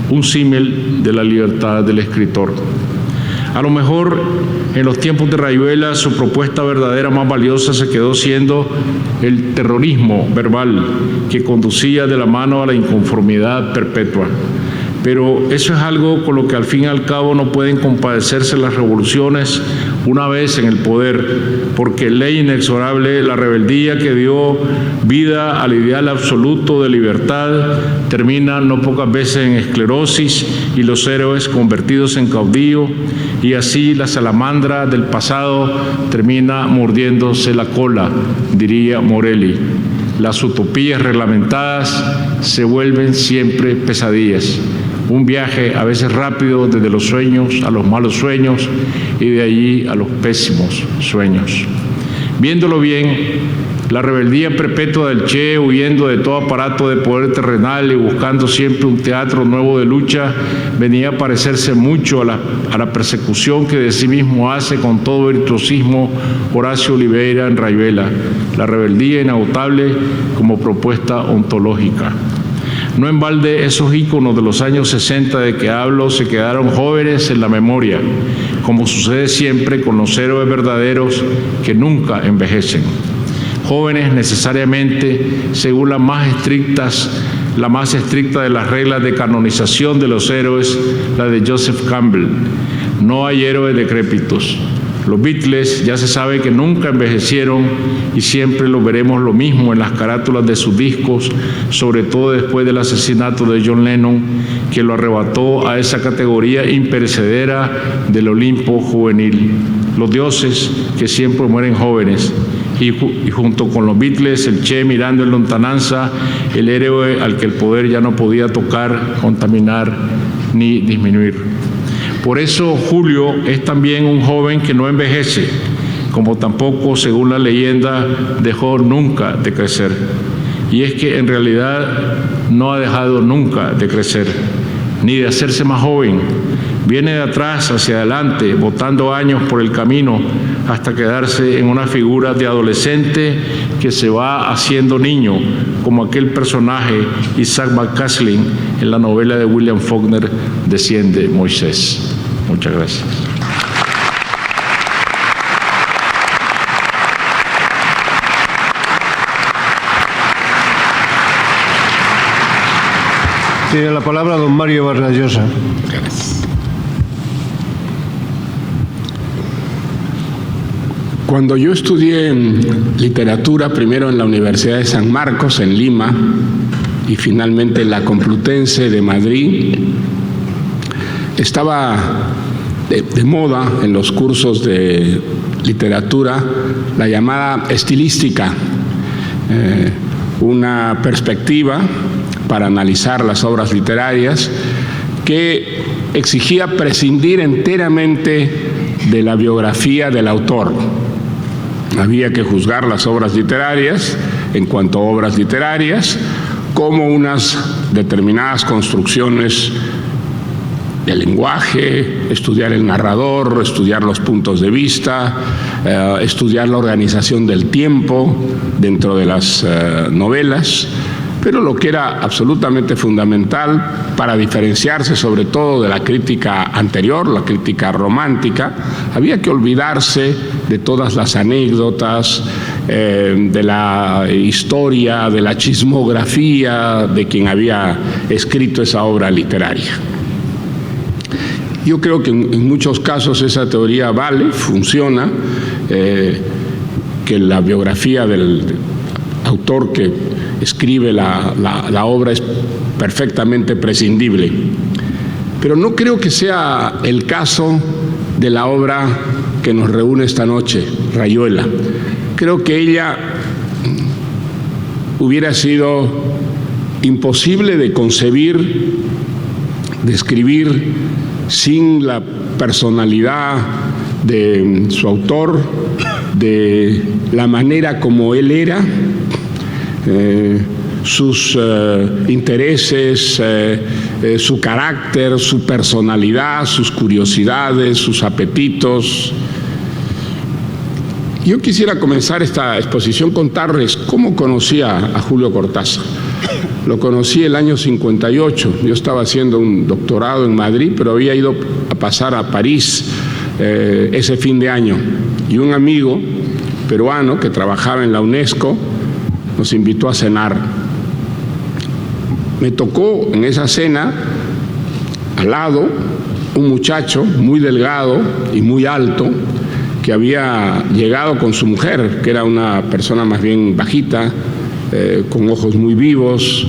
Un símil de la libertad del escritor. A lo mejor en los tiempos de Rayuela su propuesta verdadera más valiosa se quedó siendo el terrorismo verbal que conducía de la mano a la inconformidad perpetua. Pero eso es algo con lo que al fin y al cabo no pueden compadecerse las revoluciones una vez en el poder, porque ley inexorable la rebeldía que dio vida al ideal absoluto de libertad termina no pocas veces en esclerosis y los héroes convertidos en caudillos, y así la salamandra del pasado termina mordiéndose la cola, diría Morelli. Las utopías reglamentadas se vuelven siempre pesadillas. Un viaje a veces rápido desde los sueños a los malos sueños y de allí a los pésimos sueños. Viéndolo bien, la rebeldía perpetua del Che, huyendo de todo aparato de poder terrenal y buscando siempre un teatro nuevo de lucha, venía a parecerse mucho a la persecución que de sí mismo hace con todo virtuosismo Horacio Oliveira en Rayuela, la rebeldía inagotable como propuesta ontológica. No en balde esos íconos de los años 60 de que hablo se quedaron jóvenes en la memoria, como sucede siempre con los héroes verdaderos que nunca envejecen. Jóvenes necesariamente según la más estricta de las reglas de canonización de los héroes, la de Joseph Campbell. No hay héroes decrépitos. Los Beatles ya se sabe que nunca envejecieron y siempre lo veremos lo mismo en las carátulas de sus discos, sobre todo después del asesinato de John Lennon, que lo arrebató a esa categoría imperecedera del Olimpo juvenil. Los dioses que siempre mueren jóvenes. Y junto con los Beatles, el Che mirando en lontananza, el héroe al que el poder ya no podía tocar, contaminar ni disminuir. Por eso Julio es también un joven que no envejece, como tampoco, según la leyenda, dejó nunca de crecer. Y es que en realidad no ha dejado nunca de crecer, ni de hacerse más joven. Viene de atrás hacia adelante, botando años por el camino, hasta quedarse en una figura de adolescente que se va haciendo niño, como aquel personaje Isaac McCaslin en la novela de William Faulkner, Desciende Moisés. Muchas gracias. Tiene la palabra don Mario Vargallosa. Gracias. Cuando yo estudié en literatura, primero en la Universidad de San Marcos, en Lima, y finalmente en la Complutense de Madrid, estaba de moda en los cursos de literatura la llamada estilística, una perspectiva para analizar las obras literarias que exigía prescindir enteramente de la biografía del autor. Había que juzgar las obras literarias en cuanto a obras literarias como unas determinadas construcciones del lenguaje, estudiar el narrador, estudiar los puntos de vista, estudiar la organización del tiempo dentro de las novelas, pero lo que era absolutamente fundamental para diferenciarse sobre todo de la crítica anterior, la crítica romántica, había que olvidarse de todas las anécdotas, de la historia, de la chismografía de quien había escrito esa obra literaria. Yo creo que en muchos casos esa teoría vale, funciona, que la biografía del autor que escribe la obra es perfectamente prescindible. Pero no creo que sea el caso de la obra que nos reúne esta noche, Rayuela. Creo que ella hubiera sido imposible de concebir, de escribir sin la personalidad de su autor, de la manera como él era, sus intereses, su carácter, su personalidad, sus curiosidades, sus apetitos. Yo quisiera comenzar esta exposición contarles cómo conocí a Julio Cortázar. Lo conocí el año 58, yo estaba haciendo un doctorado en Madrid, pero había ido a pasar a París ese fin de año. Y un amigo peruano que trabajaba en la UNESCO nos invitó a cenar. Me tocó en esa cena, al lado, un muchacho muy delgado y muy alto, que había llegado con su mujer, que era una persona más bien bajita, con ojos muy vivos,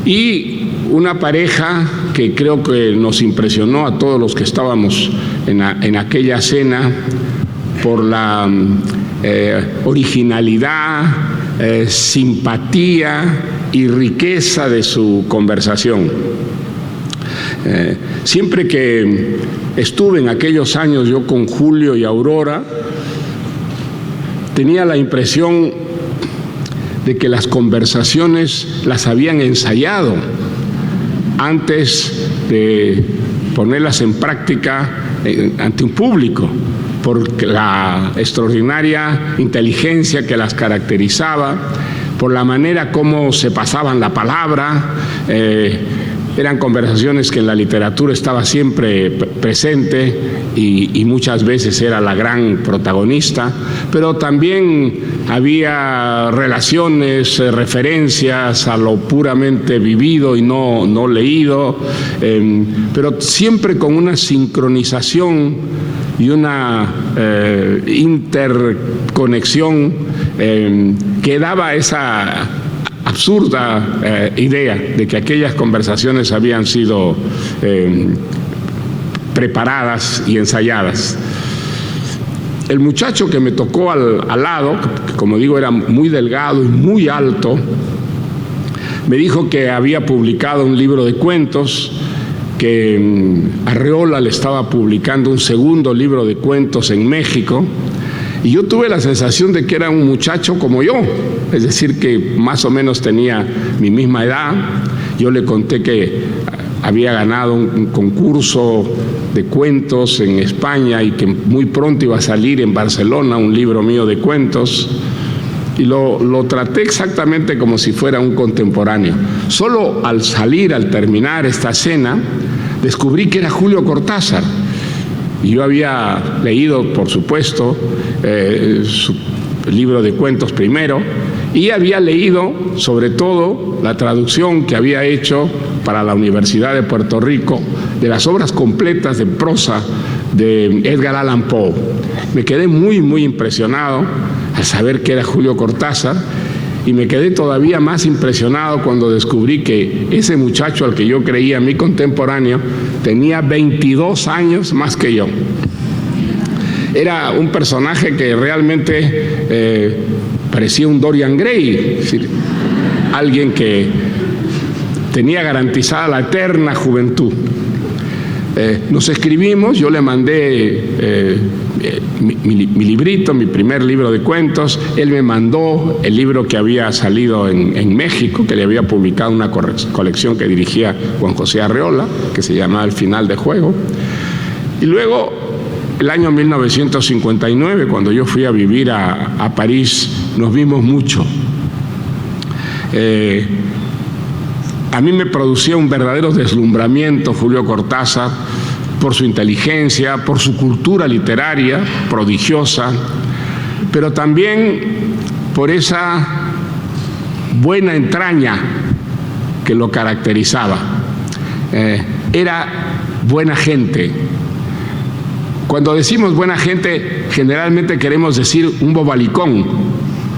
y una pareja que creo que nos impresionó a todos los que estábamos en aquella cena por la originalidad, simpatía y riqueza de su conversación. Siempre que estuve en aquellos años yo con Julio y Aurora, tenía la impresión de que las conversaciones las habían ensayado antes de ponerlas en práctica ante un público, por la extraordinaria inteligencia que las caracterizaba, por la manera como se pasaban la palabra. Eran conversaciones que en la literatura estaba siempre presente y muchas veces era la gran protagonista, pero también había relaciones, referencias a lo puramente vivido y no leído, pero siempre con una sincronización y una interconexión que daba esa absurda idea de que aquellas conversaciones habían sido preparadas y ensayadas. El muchacho que me tocó al lado, que como digo era muy delgado y muy alto, me dijo que había publicado un libro de cuentos, que Arreola le estaba publicando un segundo libro de cuentos en México, y yo tuve la sensación de que era un muchacho como yo, es decir, que más o menos tenía mi misma edad. Yo le conté que había ganado un concurso de cuentos en España y que muy pronto iba a salir en Barcelona un libro mío de cuentos, y lo traté exactamente como si fuera un contemporáneo. Solo al salir, al terminar esta cena, descubrí que era Julio Cortázar. Y yo había leído, por supuesto, su libro de cuentos primero, y había leído, sobre todo, la traducción que había hecho para la Universidad de Puerto Rico de las obras completas de prosa de Edgar Allan Poe. Me quedé muy, muy impresionado al saber que era Julio Cortázar, y me quedé todavía más impresionado cuando descubrí que ese muchacho al que yo creía mi contemporáneo tenía 22 años más que yo. Era un personaje que realmente parecía un Dorian Gray, es decir, alguien que tenía garantizada la eterna juventud. Nos escribimos, yo le mandé mi librito, mi primer libro de cuentos, él me mandó el libro que había salido en México, que le había publicado una colección que dirigía Juan José Arreola, que se llamaba El final de juego. Y luego, el año 1959, cuando yo fui a vivir a París, nos vimos mucho. A mí me producía un verdadero deslumbramiento Julio Cortázar por su inteligencia, por su cultura literaria prodigiosa, pero también por esa buena entraña que lo caracterizaba. Era buena gente. Cuando decimos buena gente, generalmente queremos decir un bobalicón.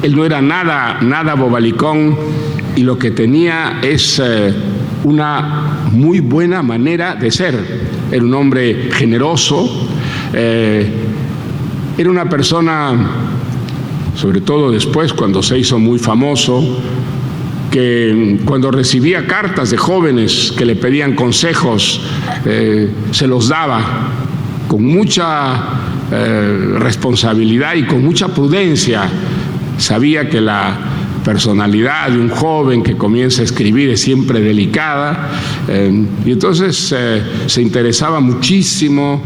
Él no era nada bobalicón, y lo que tenía es una muy buena manera de ser. Era un hombre generoso, era una persona, sobre todo después cuando se hizo muy famoso, que cuando recibía cartas de jóvenes que le pedían consejos, se los daba con mucha responsabilidad y con mucha prudencia. Sabía que la personalidad de un joven que comienza a escribir es siempre delicada, y entonces se interesaba muchísimo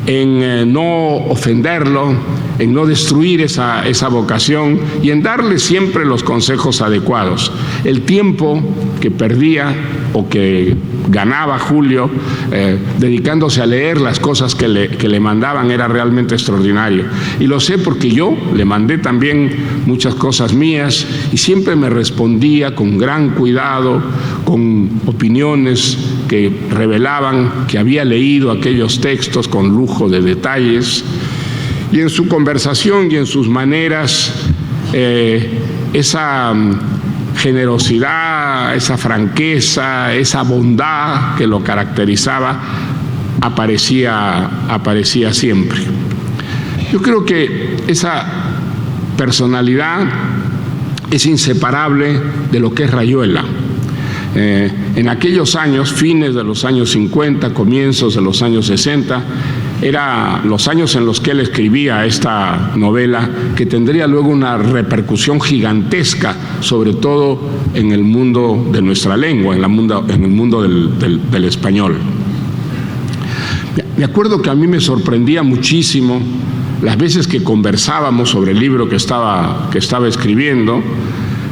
en no ofenderlo, en no destruir esa vocación y en darle siempre los consejos adecuados. El tiempo que perdía o que ganaba Julio dedicándose a leer las cosas que le mandaban era realmente extraordinario. Y lo sé porque yo le mandé también muchas cosas mías y siempre me respondía con gran cuidado, con opiniones que revelaban que había leído aquellos textos con lujo de detalles. Y en su conversación y en sus maneras, esa generosidad, esa franqueza, esa bondad que lo caracterizaba, aparecía siempre. Yo creo que esa personalidad es inseparable de lo que es Rayuela. En aquellos años, fines de los años 50, comienzos de los años 60, eran los años en los que él escribía esta novela, que tendría luego una repercusión gigantesca, sobre todo en el mundo de nuestra lengua, en el mundo del español. Me acuerdo que a mí me sorprendía muchísimo las veces que conversábamos sobre el libro que estaba escribiendo,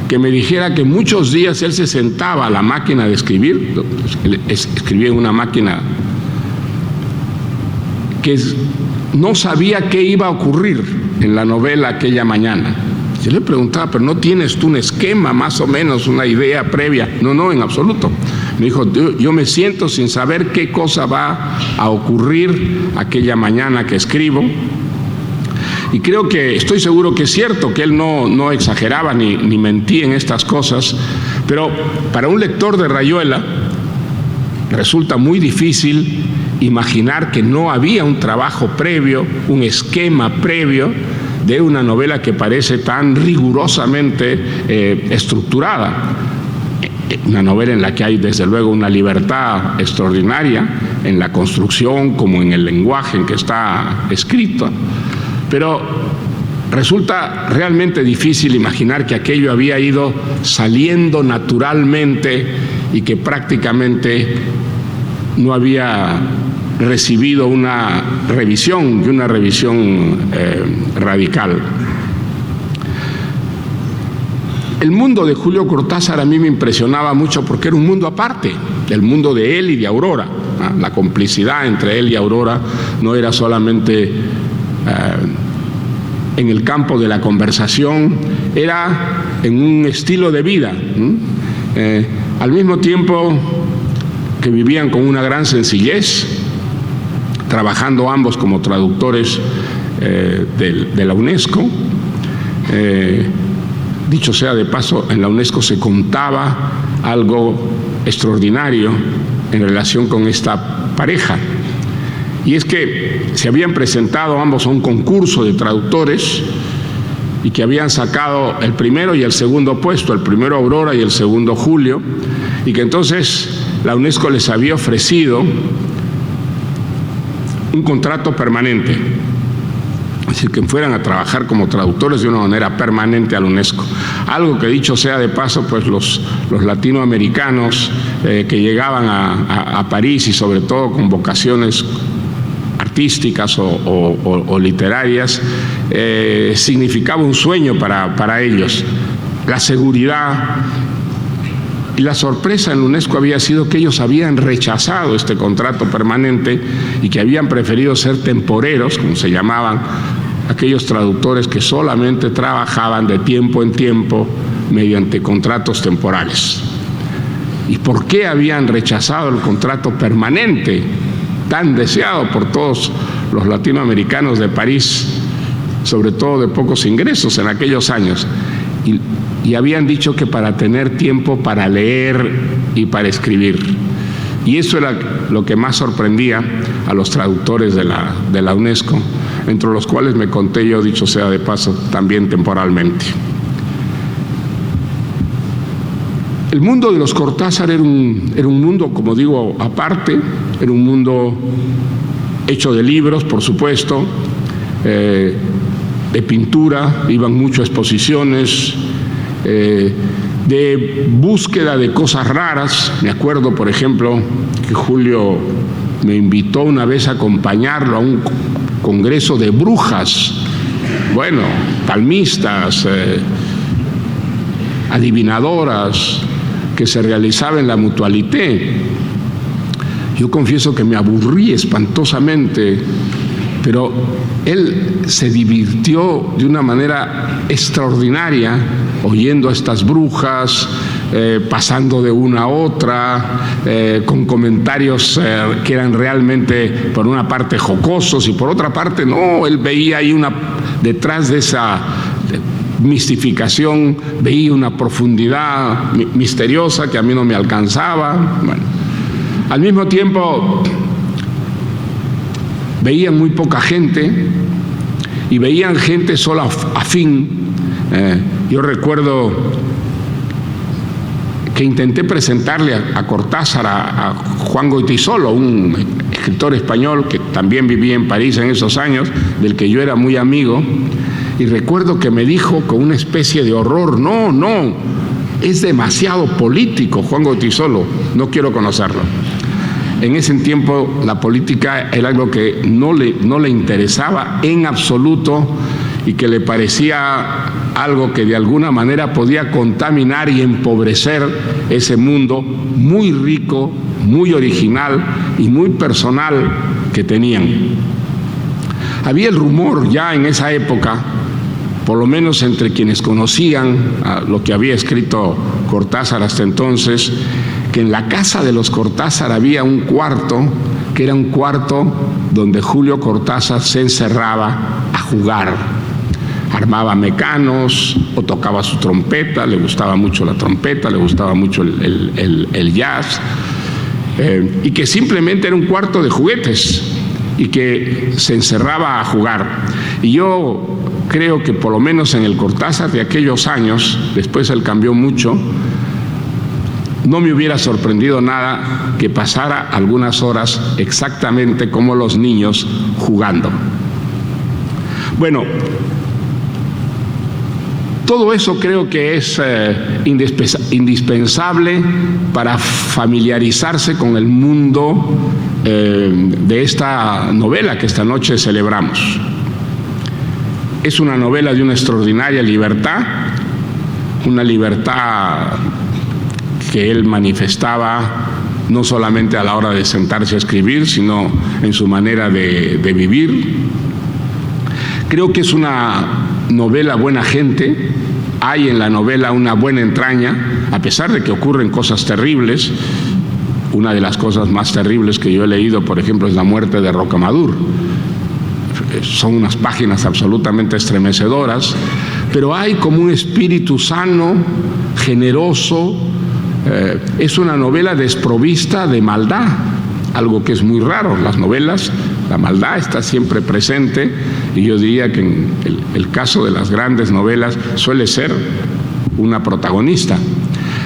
que me dijera que muchos días él se sentaba a la máquina de escribir, escribía en una máquina que no sabía qué iba a ocurrir en la novela aquella mañana. Yo le preguntaba, pero ¿no tienes tú un esquema, más o menos, una idea previa? No, en absoluto. Me dijo, yo me siento sin saber qué cosa va a ocurrir aquella mañana que escribo. Y creo que, estoy seguro que es cierto que él no exageraba ni mentía en estas cosas, pero para un lector de Rayuela resulta muy difícil imaginar que no había un trabajo previo, un esquema previo de una novela que parece tan rigurosamente estructurada. Una novela en la que hay desde luego una libertad extraordinaria en la construcción como en el lenguaje en que está escrito, pero resulta realmente difícil imaginar que aquello había ido saliendo naturalmente y que prácticamente no había recibido una revisión radical. El mundo de Julio Cortázar a mí me impresionaba mucho porque era un mundo aparte del mundo de él y de Aurora. La complicidad entre él y Aurora no era solamente en el campo de la conversación, era en un estilo de vida. Al mismo tiempo que vivían con una gran sencillez, trabajando ambos como traductores de la UNESCO. Dicho sea de paso, en la UNESCO se contaba algo extraordinario, en relación con esta pareja. Y es que se habían presentado ambos a un concurso de traductores y que habían sacado el primero y el segundo puesto, el primero Aurora y el segundo Julio, y que entonces la UNESCO les había ofrecido un contrato permanente, es decir, que fueran a trabajar como traductores de una manera permanente a la UNESCO. Algo que, dicho sea de paso, pues los latinoamericanos que llegaban a París, y sobre todo con vocaciones artísticas o literarias, significaba un sueño para ellos. La seguridad y la sorpresa en la UNESCO había sido que ellos habían rechazado este contrato permanente y que habían preferido ser temporeros, como se llamaban aquellos traductores que solamente trabajaban de tiempo en tiempo mediante contratos temporales. ¿Y por qué habían rechazado el contrato permanente, tan deseado por todos los latinoamericanos de París, sobre todo de pocos ingresos en aquellos años? Y habían dicho que para tener tiempo para leer y para escribir. Y eso era lo que más sorprendía a los traductores de la UNESCO, entre los cuales me conté yo, dicho sea de paso, también temporalmente. El mundo de los Cortázar era un mundo, como digo, aparte, era un mundo hecho de libros, por supuesto, de pintura, iban mucho a exposiciones, de búsqueda de cosas raras. Me acuerdo, por ejemplo, que Julio me invitó una vez a acompañarlo a un congreso de brujas, bueno, palmistas, adivinadoras, que se realizaba en la Mutualité. Yo confieso que me aburrí espantosamente, pero él se divirtió de una manera extraordinaria oyendo a estas brujas, pasando de una a otra, con comentarios que eran realmente, por una parte, jocosos, y por otra parte, no, él veía ahí detrás de esa mistificación, veía una profundidad misteriosa que a mí no me alcanzaba. Bueno, al mismo tiempo veían muy poca gente y veían gente solo afín. Yo recuerdo que intenté presentarle a Cortázar a Juan Goytisolo, un escritor español que también vivía en París en esos años, del que yo era muy amigo, y recuerdo que me dijo con una especie de horror: no, es demasiado político Juan Goytisolo, no quiero conocerlo. En ese tiempo la política era algo que no le interesaba en absoluto y que le parecía algo que de alguna manera podía contaminar y empobrecer ese mundo muy rico, muy original y muy personal que tenían. Había el rumor ya en esa época, por lo menos entre quienes conocían lo que había escrito Cortázar hasta entonces, que en la casa de los Cortázar había un cuarto, que era un cuarto donde Julio Cortázar se encerraba a jugar. Armaba mecanos o tocaba su trompeta, le gustaba mucho la trompeta, le gustaba mucho el jazz, y que simplemente era un cuarto de juguetes y que se encerraba a jugar. Y yo creo que por lo menos en el Cortázar de aquellos años, después él cambió mucho, no me hubiera sorprendido nada que pasara algunas horas exactamente como los niños jugando. Bueno, todo eso creo que es indispensable para familiarizarse con el mundo de esta novela que esta noche celebramos. Es una novela de una extraordinaria libertad, una libertad que él manifestaba no solamente a la hora de sentarse a escribir, sino en su manera de vivir. Creo que es una novela buena gente. Hay en la novela una buena entraña, a pesar de que ocurren cosas terribles. Una de las cosas más terribles que yo he leído, por ejemplo, es la muerte de Rocamadour. Son unas páginas absolutamente estremecedoras, pero hay como un espíritu sano, generoso, Es una novela desprovista de maldad, algo que es muy raro. Las novelas, la maldad está siempre presente, y yo diría que en el caso de las grandes novelas suele ser una protagonista.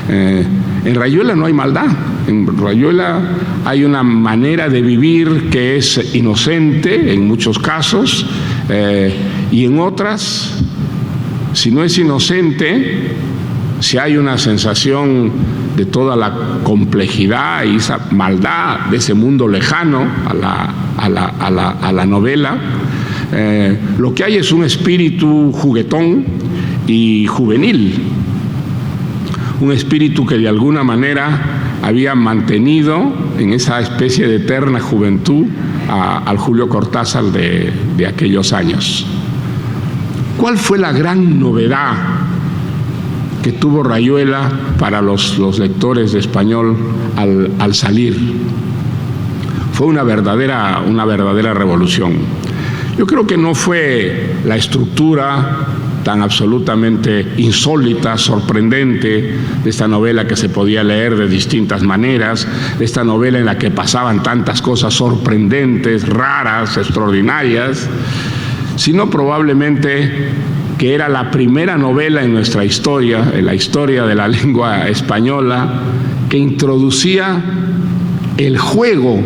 En Rayuela no hay maldad. En Rayuela hay una manera de vivir que es inocente en muchos casos, y en otras, si no es inocente, si hay una sensación de toda la complejidad y esa maldad de ese mundo lejano a la novela. Lo que hay es un espíritu juguetón y juvenil, un espíritu que de alguna manera había mantenido en esa especie de eterna juventud al Julio Cortázar de aquellos años. ¿Cuál fue la gran novedad que tuvo Rayuela para los lectores de español al salir? Fue una verdadera revolución. Yo creo que no fue la estructura tan absolutamente insólita, sorprendente, de esta novela que se podía leer de distintas maneras, de esta novela en la que pasaban tantas cosas sorprendentes, raras, extraordinarias, sino probablemente que era la primera novela en nuestra historia, en la historia de la lengua española, que introducía el juego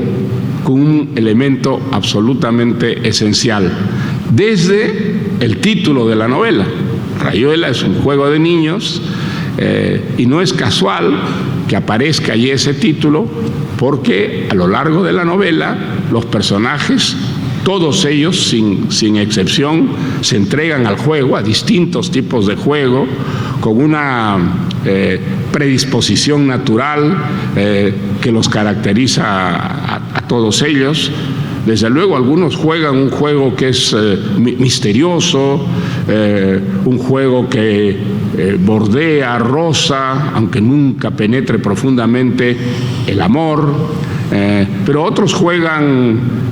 con un elemento absolutamente esencial, desde el título de la novela. Rayuela es un juego de niños, y no es casual que aparezca allí ese título, porque a lo largo de la novela los personajes, todos ellos sin excepción, se entregan al juego, a distintos tipos de juego, con una predisposición natural que los caracteriza a todos ellos. Desde luego algunos juegan un juego que es misterioso, un juego que bordea, roza, aunque nunca penetre profundamente el amor, pero otros juegan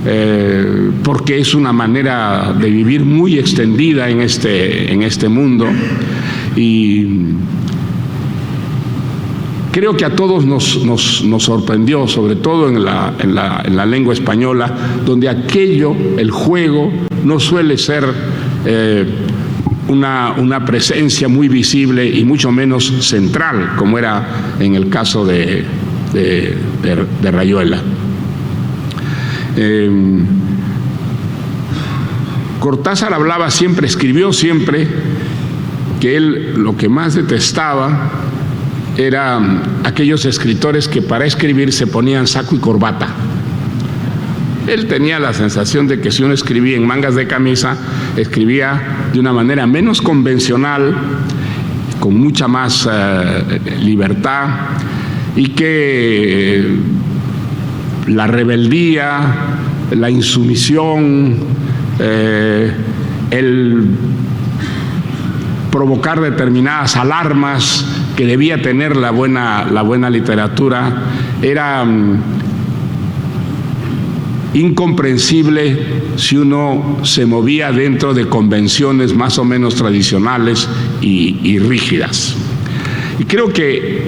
porque es una manera de vivir muy extendida en este mundo. Y creo que a todos nos sorprendió, sobre todo en la lengua española, donde el juego, no suele ser una presencia muy visible y mucho menos central, como era en el caso de Rayuela. Cortázar escribió siempre que él lo que más detestaba era aquellos escritores que para escribir se ponían saco y corbata. Él tenía la sensación de que si uno escribía en mangas de camisa, escribía de una manera menos convencional, con mucha más libertad, y que la rebeldía, la insumisión, el provocar determinadas alarmas que debía tener la buena literatura, era incomprensible si uno se movía dentro de convenciones más o menos tradicionales y rígidas. Y creo que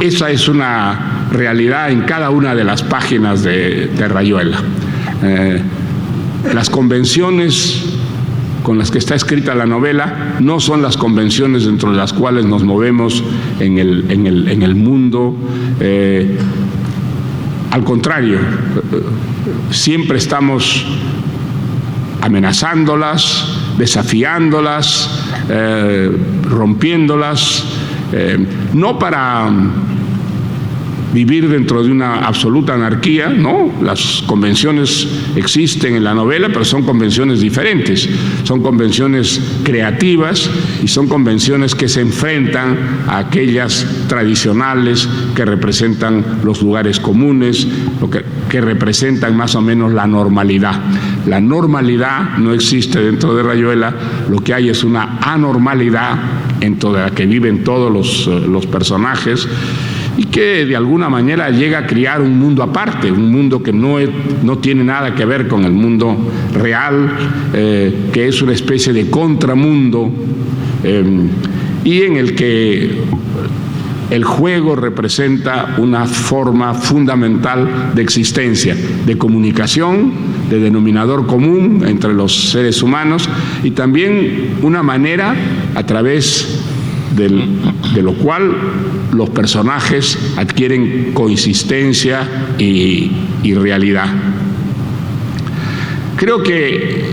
esa es una realidad en cada una de las páginas de Rayuela. Las convenciones con las que está escrita la novela no son las convenciones dentro de las cuales nos movemos en el mundo. Al contrario, siempre estamos amenazándolas, desafiándolas, rompiéndolas, no para vivir dentro de una absoluta anarquía, no, las convenciones existen en la novela, pero son convenciones diferentes, son convenciones creativas y son convenciones que se enfrentan a aquellas tradicionales que representan los lugares comunes, que representan más o menos la normalidad. La normalidad no existe dentro de Rayuela, lo que hay es una anormalidad en toda la que viven todos los personajes, y que de alguna manera llega a crear un mundo aparte, un mundo que no tiene nada que ver con el mundo real, que es una especie de contramundo, y en el que el juego representa una forma fundamental de existencia, de comunicación, de denominador común entre los seres humanos y también una manera a través de lo cual los personajes adquieren consistencia y realidad. Creo que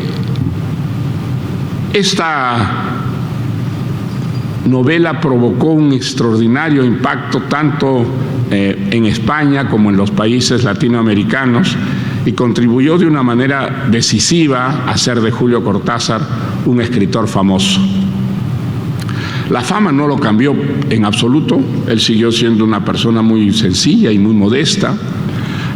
esta novela provocó un extraordinario impacto tanto en España como en los países latinoamericanos y contribuyó de una manera decisiva a hacer de Julio Cortázar un escritor famoso. La fama no lo cambió en absoluto, él siguió siendo una persona muy sencilla y muy modesta,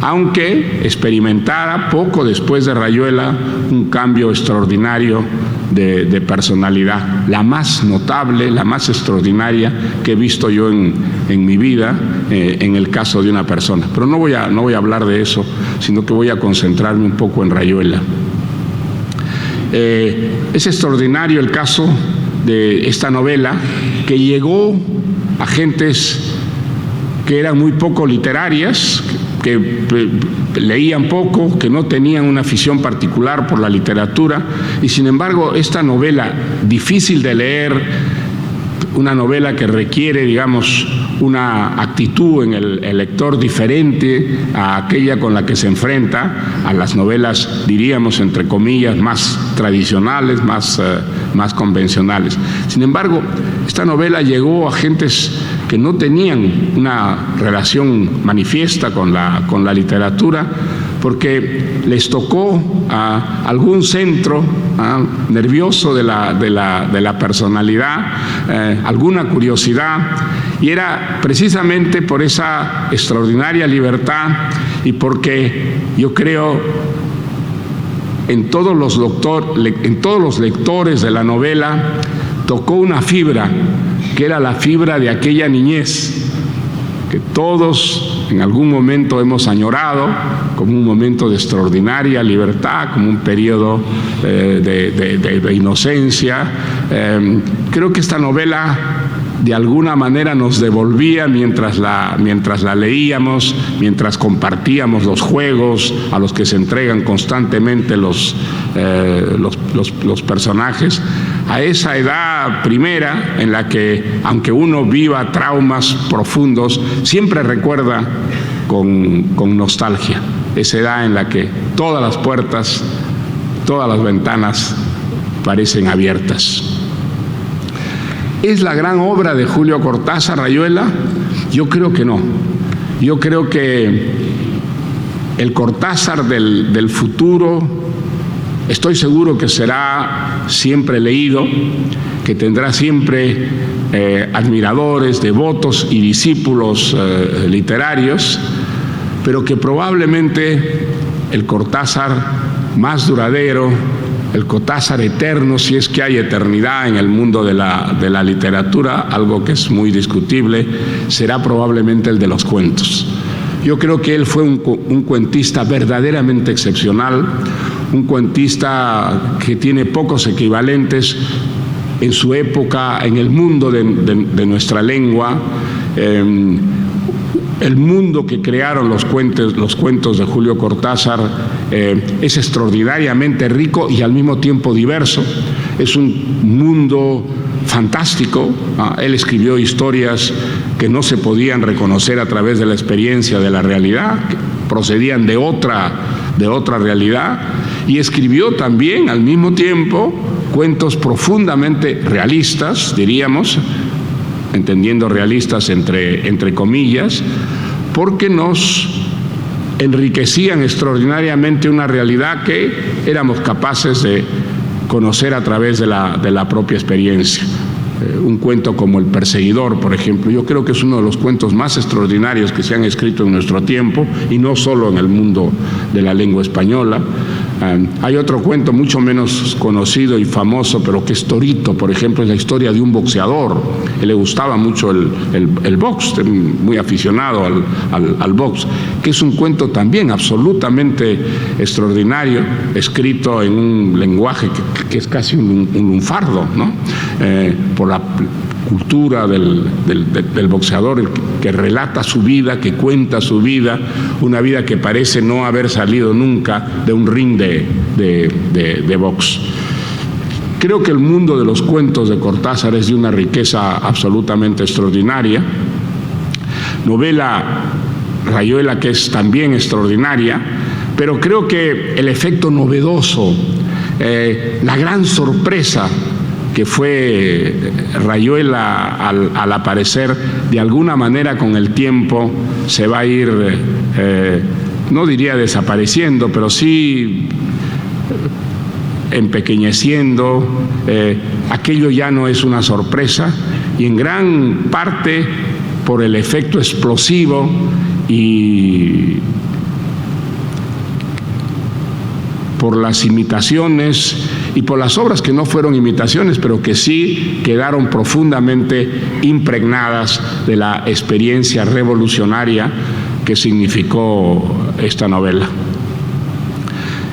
aunque experimentara poco después de Rayuela un cambio extraordinario de personalidad, la más notable, la más extraordinaria que he visto yo en mi vida, en el caso de una persona. Pero no voy a hablar de eso, sino que voy a concentrarme un poco en Rayuela. Es extraordinario el caso de esta novela que llegó a gentes que eran muy poco literarias, que leían poco, que no tenían una afición particular por la literatura, y sin embargo esta novela difícil de leer, una novela que requiere, digamos, una actitud en el lector diferente a aquella con la que se enfrenta, a las novelas, diríamos, entre comillas, más tradicionales, más convencionales. Sin embargo, esta novela llegó a gentes que no tenían una relación manifiesta con la literatura, porque les tocó a algún centro nervioso de la personalidad, alguna curiosidad, y era precisamente por esa extraordinaria libertad y porque yo creo en todos los lectores de la novela tocó una fibra, que era la fibra de aquella niñez que todos en algún momento hemos añorado como un momento de extraordinaria libertad, como un periodo de inocencia. Creo que esta novela de alguna manera nos devolvía mientras la leíamos, mientras compartíamos los juegos a los que se entregan constantemente los personajes, a esa edad primera en la que, aunque uno viva traumas profundos, siempre recuerda con nostalgia, esa edad en la que todas las puertas, todas las ventanas parecen abiertas. ¿Es la gran obra de Julio Cortázar, Rayuela? Yo creo que no. Yo creo que el Cortázar del futuro, estoy seguro que será siempre leído, que tendrá siempre admiradores, devotos y discípulos literarios, pero que probablemente el Cortázar más duradero, el Cortázar eterno, si es que hay eternidad en el mundo de la literatura, algo que es muy discutible, será probablemente el de los cuentos. Yo creo que él fue un cuentista verdaderamente excepcional, un cuentista que tiene pocos equivalentes en su época, en el mundo de nuestra lengua. El mundo que crearon los cuentos de Julio Cortázar es extraordinariamente rico y al mismo tiempo diverso. Es un mundo fantástico. Él escribió historias que no se podían reconocer a través de la experiencia de la realidad, que procedían de otra realidad, y escribió también al mismo tiempo cuentos profundamente realistas, diríamos, entendiendo realistas entre comillas, porque nos enriquecían extraordinariamente una realidad que éramos capaces de conocer a través de la propia experiencia. Un cuento como El perseguidor, por ejemplo, yo creo que es uno de los cuentos más extraordinarios que se han escrito en nuestro tiempo, y no solo en el mundo de la lengua española. Hay otro cuento mucho menos conocido y famoso, pero que es Torito, por ejemplo, es la historia de un boxeador. Él le gustaba mucho el box, muy aficionado al box, que es un cuento también absolutamente extraordinario, escrito en un lenguaje que es casi un lunfardo, ¿no? Por cultura del boxeador, el que relata su vida, que cuenta su vida, una vida que parece no haber salido nunca de un ring de box. Creo que el mundo de los cuentos de Cortázar es de una riqueza absolutamente extraordinaria. Novela Rayuela, que es también extraordinaria, pero creo que el efecto novedoso, la gran sorpresa que fue Rayuela al aparecer, de alguna manera con el tiempo se va a ir, no diría desapareciendo, pero sí empequeñeciendo. Aquello ya no es una sorpresa, y en gran parte por el efecto explosivo y por las imitaciones y por las obras que no fueron imitaciones, pero que sí quedaron profundamente impregnadas de la experiencia revolucionaria que significó esta novela.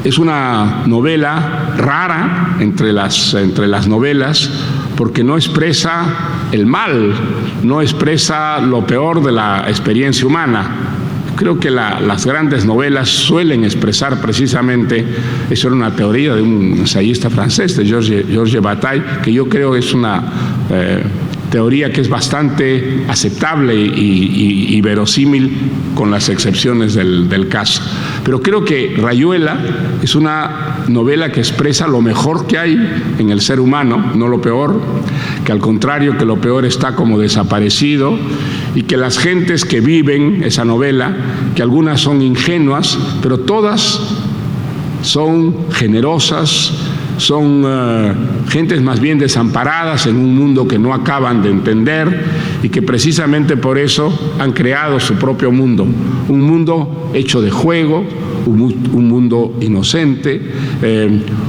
Es una novela rara entre las novelas, porque no expresa el mal, no expresa lo peor de la experiencia humana. Creo que las grandes novelas suelen expresar precisamente, eso era una teoría de un ensayista francés, de Georges Bataille, que yo creo es una teoría que es bastante aceptable y verosímil, con las excepciones del caso. Pero creo que Rayuela es una novela que expresa lo mejor que hay en el ser humano, no lo peor, que al contrario, que lo peor está como desaparecido, y que las gentes que viven esa novela, que algunas son ingenuas, pero todas son generosas, son gentes más bien desamparadas en un mundo que no acaban de entender, y que precisamente por eso han creado su propio mundo, un mundo hecho de juego, un mundo inocente,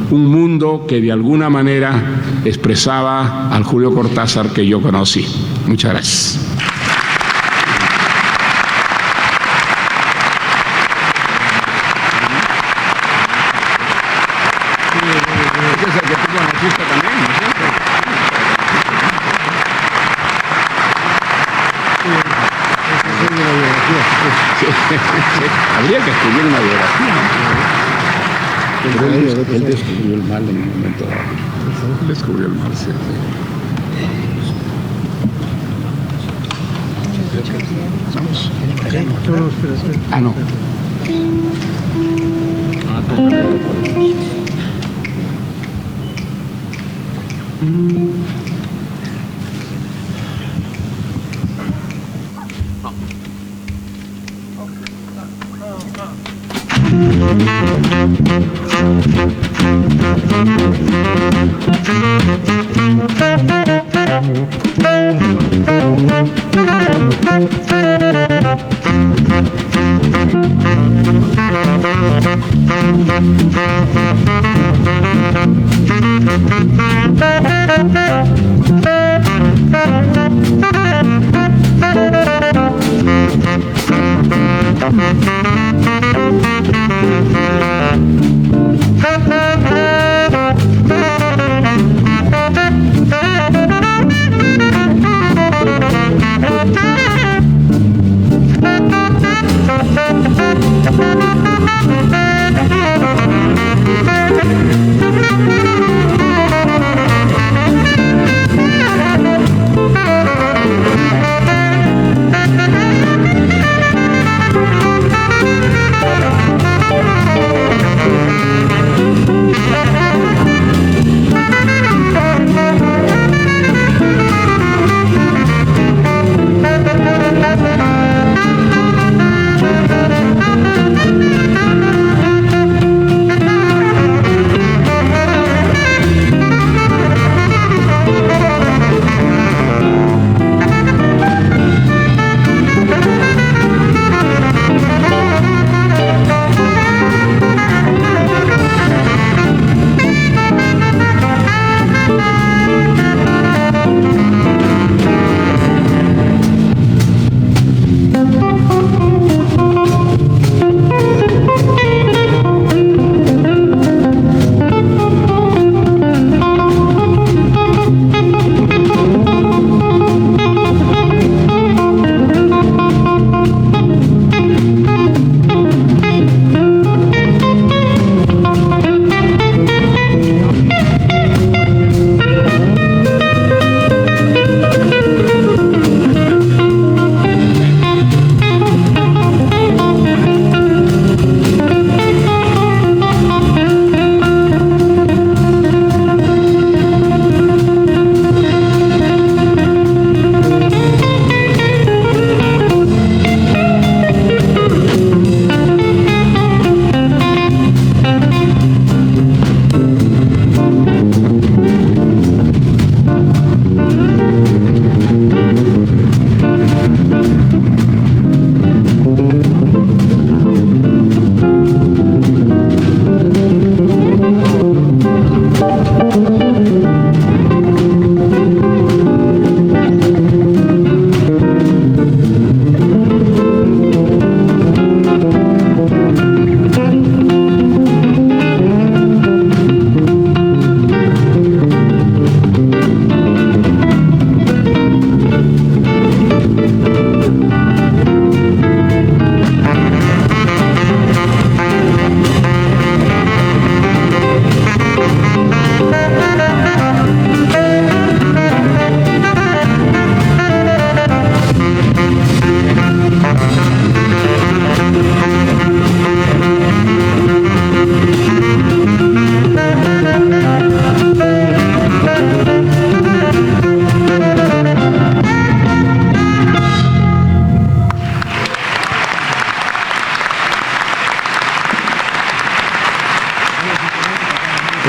un mundo que de alguna manera expresaba al Julio Cortázar que yo conocí. Muchas gracias. Habría que escribir una biografía. Él descubrió el mal en un momento dado. Él descubrió el mal, sí. Ah, no.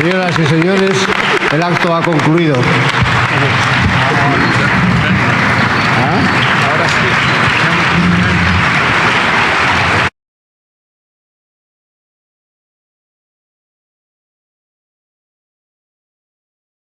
Señoras y señores, el acto ha concluido.